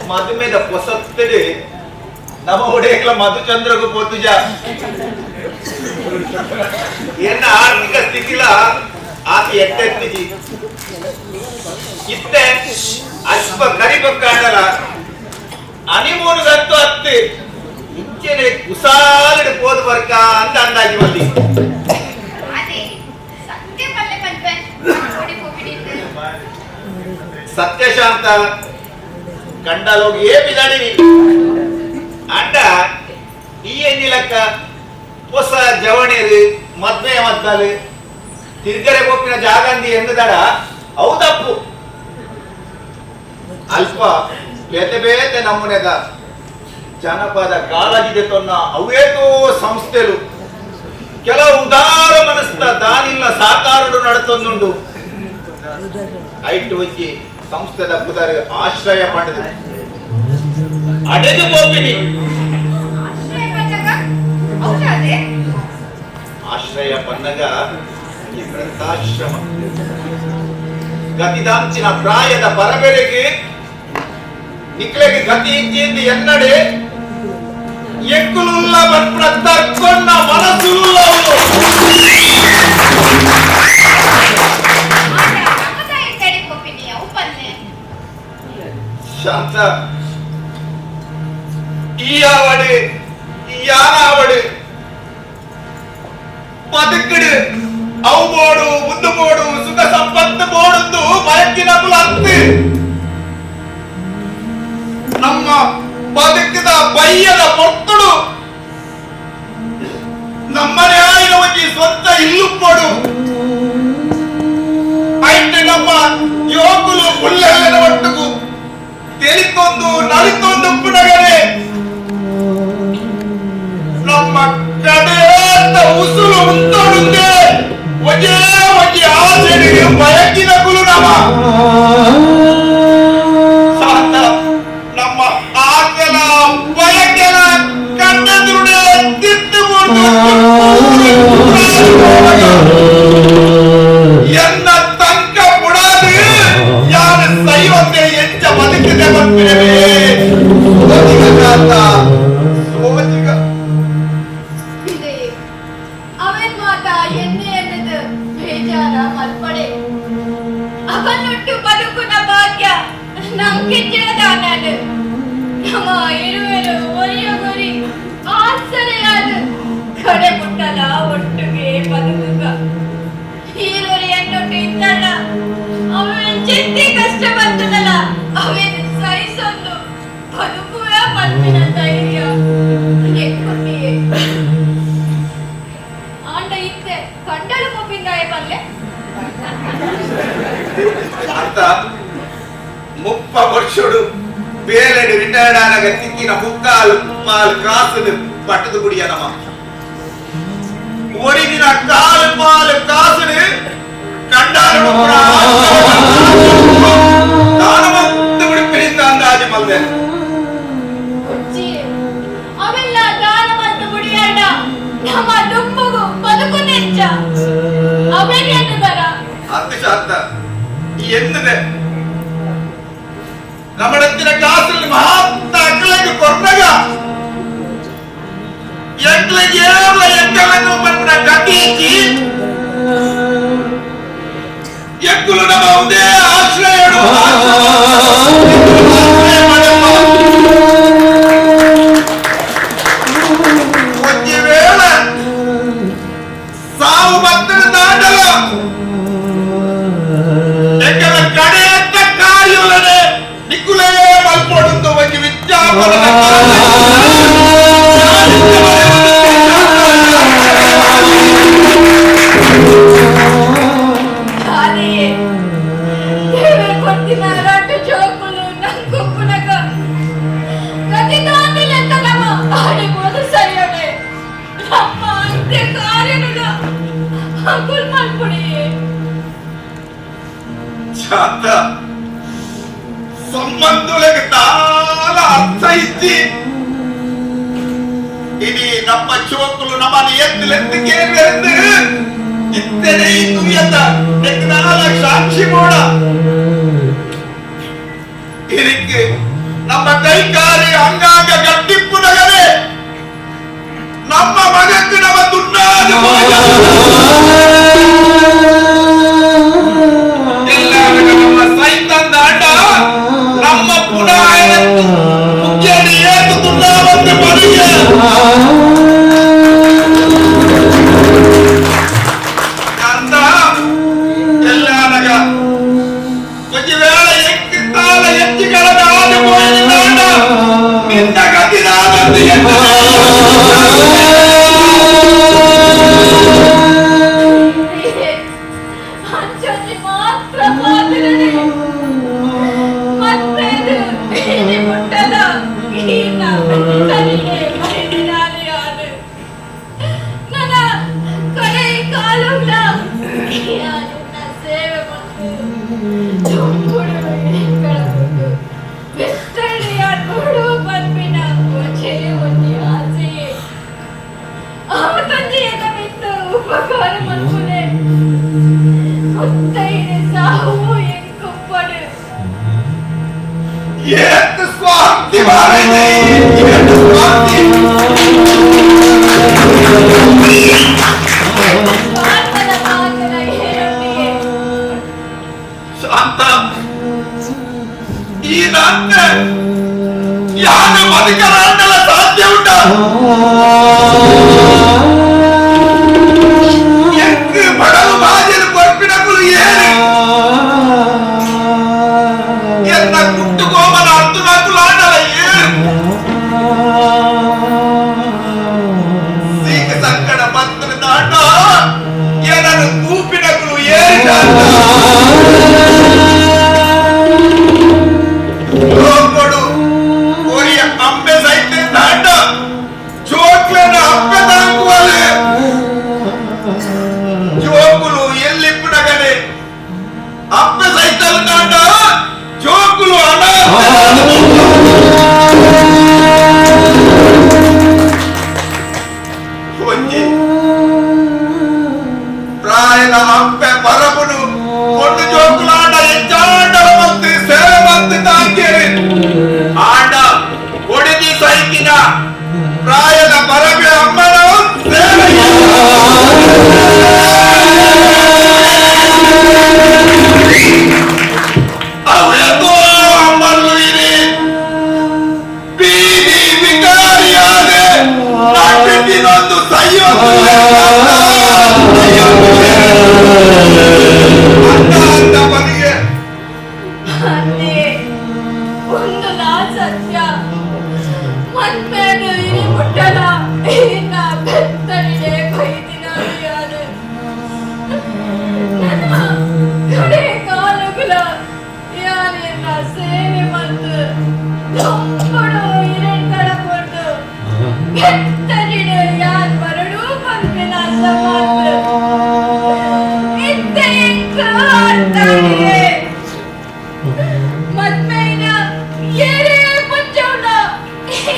ಮದುಮೆದ ಹೊಸತ್ತಡಿ ನಮ್ಮ ಒಡೆಯಕ್ಲ ಮಧುಚಂದ್ರಗೂ ಪೋತುಜ ಎನ್ನ ಆರ್ಥಿಕ ಸ್ಥಿತಿಲ ಆತ ಎಟ್ಟೆತ್ತಿಜಿ ಇತ್ತೆ ಅಶ್ವ ಕರಿಬಕ್ಕಾಡಲ ಹನಿಮೂನ್ ಗಂತು ಹತ್ತಿ ಇಂಚೆನೆ ಕುಸಾಲಿಡ್ ಪೋದು ಬರ್ಕ ಅಂತ ಅಂದಾಜಿ ಬಂದಿ ಸತ್ಯಶಾಂತ ಕಂಡಲೋಗಿ ಏ ಬಿದಾಡಿನಿ ಅಂಡ ಈ ಎನ್ನಿಲಕ್ಕ ಹೊಸ ಜವಣೇರು ಮದ್ವೆ ಮದ್ದಲು ತಿರ್ಗರೆ ಗೋಪಿನ ಜಾಗಂದಿ ಎಂದದಡ ಹೌದಪ್ಪು ಅಲ್ಪ ಬೇತೆ ಬೇತೆ ನಮೂನೆದ ಜನಪದ ಕಾಳಜಿದೆ ತೊನ್ನ ಅವೇತೋ ಸಂಸ್ಥೆಲು ಕೆಲವು ಉದಾರ ಮನಸ್ಥ ದಾನಿಲ್ಲ ಸಾಕಾರಡು ನಡತೊಂದುಂಡು ಐಟು ವಜ್ಜಿ ಸಂಸ್ಥೆದ ಪುದರ್ ಆಶ್ರಯ ಪಡೆದು ಅಡೆದು ಗೋಪಿನಿ ಆಶ್ರಯ ಪನ್ನಗ ಈ ವೃದ್ಧಾಶ್ರಮ ಗತಿದಂಚಿನ ಪ್ರಾಯದ ಬರಬೆರೆಗೆ ನಿಕ್ಲೆಗೆ ಗತಿ ಇಚ್ಚಿಂದು ಎನ್ನಡೆ ಎಕ್ಕುಲುಲ್ಲ ಬಟ್ಟ ತರ್ಕೊಂಡ ಮನಸ್ಸುಲ್ಲವು ಶಾಂತ ಈ ಆವಡೆ ಈ ಯಾನಾವಡೆ ಬದುಕಡು ಅವು ಬೋಡು ಮುಂದು ಬೋಡು ಸುಖ ಸಂಪತ್ತು ಬೋಡುಂದು ಬಯಕಿನ ಅತ್ತು ನಮ್ಮ ಬದುಕಿದ ಬಯ್ಯದ ಮಕ್ಕಳು ನಮ್ಮನೆ ಆಯಿನ ಒಂಜಿ ಸ್ವಂತ ಇಲ್ಲು ಕೊಡು ಐಟೆ ನಮ್ಮ ಯೋಗುಲು ಪುಲ್ಲೆಲ್ಲನ ಒಟ್ಟುಗು ತೆಲಿತೊಂದು ನಲಿತೊಂದು ಪುನಗರೆ ನಮ್ಮ ಕಡೆಯಾದ ಉಸುಲು ಉಂಟೊಡುಂದೆ ಒಜೆ ಒಜೆ ಆಚೆಗೆ ಬಯಕಿನ ಕುಲು ನಮ ಸಾತ ನಮ್ಮ ಆಕಲ ಬಯಕೆಲ ಕಣ್ಣೆದುರುಡೆ ತಿತ್ತುಕೊಂಡು ಎನ್ನ ತಂಕ ಪುಡಾದು ಯಾರ ಸೈವತೆ ಎಂಚ ಬದುಕಿದೆ ಬಂದಿರವೇ ಸೋಜಿಗ ಅವನ್ ಮಾತ ಎನ್ನೆ ಎನ್ನದು ಬೇಜಾರ ಮಲ್ಪಡೆ ಅವನೊಟ್ಟು ಬದುಕುನ ಭಾಗ್ಯ ನಂಗಿಚ್ಚಿರದ ನಾನು ನಮ್ಮ ಇರುವೆರು ಒರಿಯೊಗೊರಿ ಆಸರೆಯಾದ ಕಡೆ ಮುಟ್ಟಲ ಒಟ್ಟಿಗೆ ಬದುಕುಗ ಈರೊರಿ ಎನ್ನೊಟ್ಟು ಇದ್ದಲ್ಲ ಅವನ್ ಚಿಂತೆ ಕಷ್ಟ ಬಂತದಲ್ಲ ಅವನ್ ಸಹಿಸೊಂದು ಬದುಕುವ ಮನ್ಪಿನ ಧೈರ್ಯ ಎಕ್ಕೊಟ್ಟಿಯೇ ಆಂಡ ಇತ್ತೆ ಕಂಡಳು ಕೊಪ್ಪಿಂದಾಯ ಬಲ್ಲೆ ಅಂತ 30 ವರ್ಷಡು ಬೇರೆ ರಿಟೈರ್ಡ್ ಆನಾಗ ತಿಕ್ಕಿನ ಮುಕ್ಕಾಲು ಮಾಲ್ ಕಾಸು ಪಟ್ಟದು ಕುಡಿಯ ನಮ್ಮ ಒಡಿದಿನ ಕಾಲು ಮಾಲು ಕಾಸು ಕಂಡಾರು ದಾನವಂತ ಬಿಡಿಪಿನಿಂದ ಅಂದಾಜು ಮಲ್ದೆ ಅವೆಲ್ಲ ದಾನವಂತ ಗುಡಿಯಣ್ಣ ನಮ್ಮ ದುಂಬುಗು ಬದುಕು ನೆಚ್ಚ ಅವೇನು ಎನ್ನುದರ ಅದು ಶಾಂತ ಎನ್ನದೆ நம்மிடத்தின காசில் மகாத்த அக்களுக்கு கொண்டக எங்களுக்கு ஏவல எங்களுக்கு பண்ண கட்டிச்சு எக்குಲು ನಮ್ಮ ಒಂದೇ ಆಶ್ರಯಡು ಒಂದು ವೇಳೆ ಸಾವು ಭಕ್ತರ ದಾಟಲ ಎಕ್ಕಲ ಕಡೆಯತ್ತ ಕಾರ್ಯವಲನೆ ನಿಕ್ಕುಲೇ ಮಲ್ಪೊಡುಂದು ಒಂದು ವಿಜ್ಞಾಪನ ಸಂಬಂಧುలకు చాలా ಅರ್ಥ ಇತ್ತಿ ಇನಿ ನಮ್ಮ ಚೋಕುಲು ನಮ್ಮನೆ ಎತ್ತಲೆಂದಕ್ಕೆ ಬೆರೆದು ಇತ್ತನೆ ಈ ದುನಿಯದ ನೆಕ್ನಾಲ ಸಾಕ್ಷಿ ಮೋಡ ಇದಕ್ಕೆ ನಮ್ಮ ಕೈಕಾರಿ ಅಂಗಾಂಗ ಗಟ್ಟಿಪ್ಪು ನಗರೆ ನಮ್ಮ ಮಗಕ್ಕೆ ನಮ್ಮ ದುನ್ನಾದ ನಮ್ಮ ಸೈತಂದ ಅಡ್ಡ ನಮ್ಮ ಪುನಃ ಮುಖ್ಯಡಿ ಏತು ದುನ್ನಾವಂತೆ ಬರಿಗೆ ಅಂದ ಎಲ್ಲಾನಗ ಒಂದು ವೇಳೆ ಎಕ್ಕಿತ್ತಾಲ ಎಚ್ಚಿಗಳದ ಆದ ಹೋಯಿಲ್ಲ ನಿನ್ನ ಗತಿದಾದಂತೆ ಸೇವೆ ಎಷ್ಟು ಸ್ವಾರ್ಥಿ ಮಾರೈತಿ, ಎಷ್ಟು ಸ್ವಾರ್ಥಿ. ಶಾಂತ, ಈ ನನ್ನ ಯಾನ ಬದುಕಲಾಂಡಲ ಸಾಧ್ಯ ಉಂಟ? ಎಂಕು ಬಡಲು ಬಾಜಲು ಕೊರ್ಪಿಡಕುಲು ಏನು ಎನ್ನ ಕುಟ್ಟು ಕೋಮಲ ಅರ್ಥನಾಕುಲಾಂಡಲ ಏನು ಸೀಕ ಸಂಕಟ ಪತ್ರ ದಾಂಡ ಏನನ್ನು ತೂಪಿಡಕುಲು ಏನು ಶಾಂತ. ಕೊಡು ಕೊರಿಯ ಅಂಬೆ ಸಹಿತ ದಾಂಡ ಜೋಕ್ಲನ ಅಪ್ಪೆ ತಾಕುವಲೆ ಜೋಕುಲು ಎಲ್ಲಿ ಬಿಡಗನೆ ಅಪ್ಪೆ ಸಹಿತ ದಾಂಡ ಜೋಕುಲು ಒಂಜಿ ಪ್ರಾಯದ ಅಂಪೆ ಪರಬುನು ಒಂದು ಜೋಕುಲಾಂಡ ಹೆಚ್ಚಾಂಡ ಮತ್ತು ಸೇವೆ ಮತ್ತು ತಾಕೆ ಆಂಡ ಒಡೆದಿ ಸೈಕಿನ ಪ್ರಾಯದ ಪರಬೆ ಅಮ್ಮನ ಸೇವೆ ಅವಳಗೋ ಅಮ್ಮಲು ಇರಿ ಬೀದಿ ವಿಕಾರಿಯಾದೆ ನಾಟಿನೊಂದು ಸೈಯೊಂದು ಅಂತ ಬದಿಗೆ ಅಂತೆ ಒಂದು ನಾ ಸತ್ಯ ಮನ್ಮೇನು ಇರಿ ಮುಟ್ಟಲ ಇನ್ನ ಬೆತ್ತಲಿಗೆ ಕೊಯ್ದಿನ ಯಾರು ನನ್ನ ಕಡೆ ಕಾಲುಗಳ ಯಾರೆನ್ನ ಸೇವೆ ಮತ್ತು ದೊಂಬಡು ಇರೆಂಗಳ ಕೊಟ್ಟು ಬೆತ್ತಲಿನ ಯಾರು ಬರಡು ಬಂದಿನ ಸಮಾತ ಇದ್ದೆ ಕಾಡ್ತಾನೆ ಮದ್ಮೇನ ಏರೇ ಮುಂಚೌನ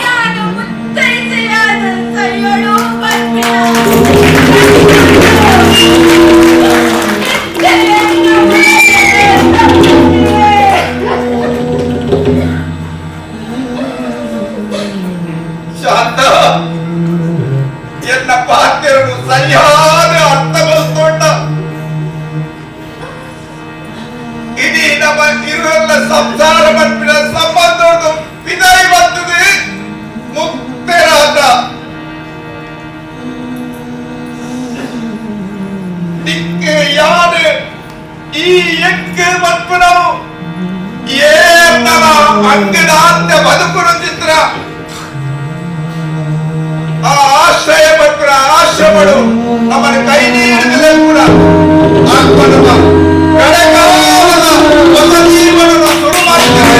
ಯಾನು ಮುತ್ತೈಸೆಯಾದ ಸೈಯಳು ಮದ್ಮೇನ ಶಾಂತ ಎನ್ನ ಪಾತ್ರೆಯನ್ನು ಸರಿಯಾದ ಅರ್ಥಗೊಳಿಸ್ಕೊಂಡ ಇಡೀ ನಮ್ಮ ಇರುವೆಲ್ಲ ಸಂಸಾರ ಮಟ್ಟಿನ ಸಂಬಂಧವನ್ನು ವಿದಾಯಿ ಬರ್ತದೆ ಮುಕ್ತರಾದ ದಿಕ್ಕೆ ಯಾರು ಈ ಎಕ್ಕೆ ಮತ್ತು ನಾವು ಏನವ ಅಂಗದಾಂತ ಬದುಕುವ ಚಿತ್ರ ಆ ಆಶ್ರಯ ಪಟ್ಟು ಆಶ್ರಮಗಳು ನಮ್ಮನ್ನು ಕೈ ನೀಡಿದರೆ ಕೂಡ ಆತ್ಮನವ ಕಡೆಗಾಲದ ಹೊಸ ಜೀವನವನ್ನು ಶುರು ಮಾಡಿದ್ದಾರೆ.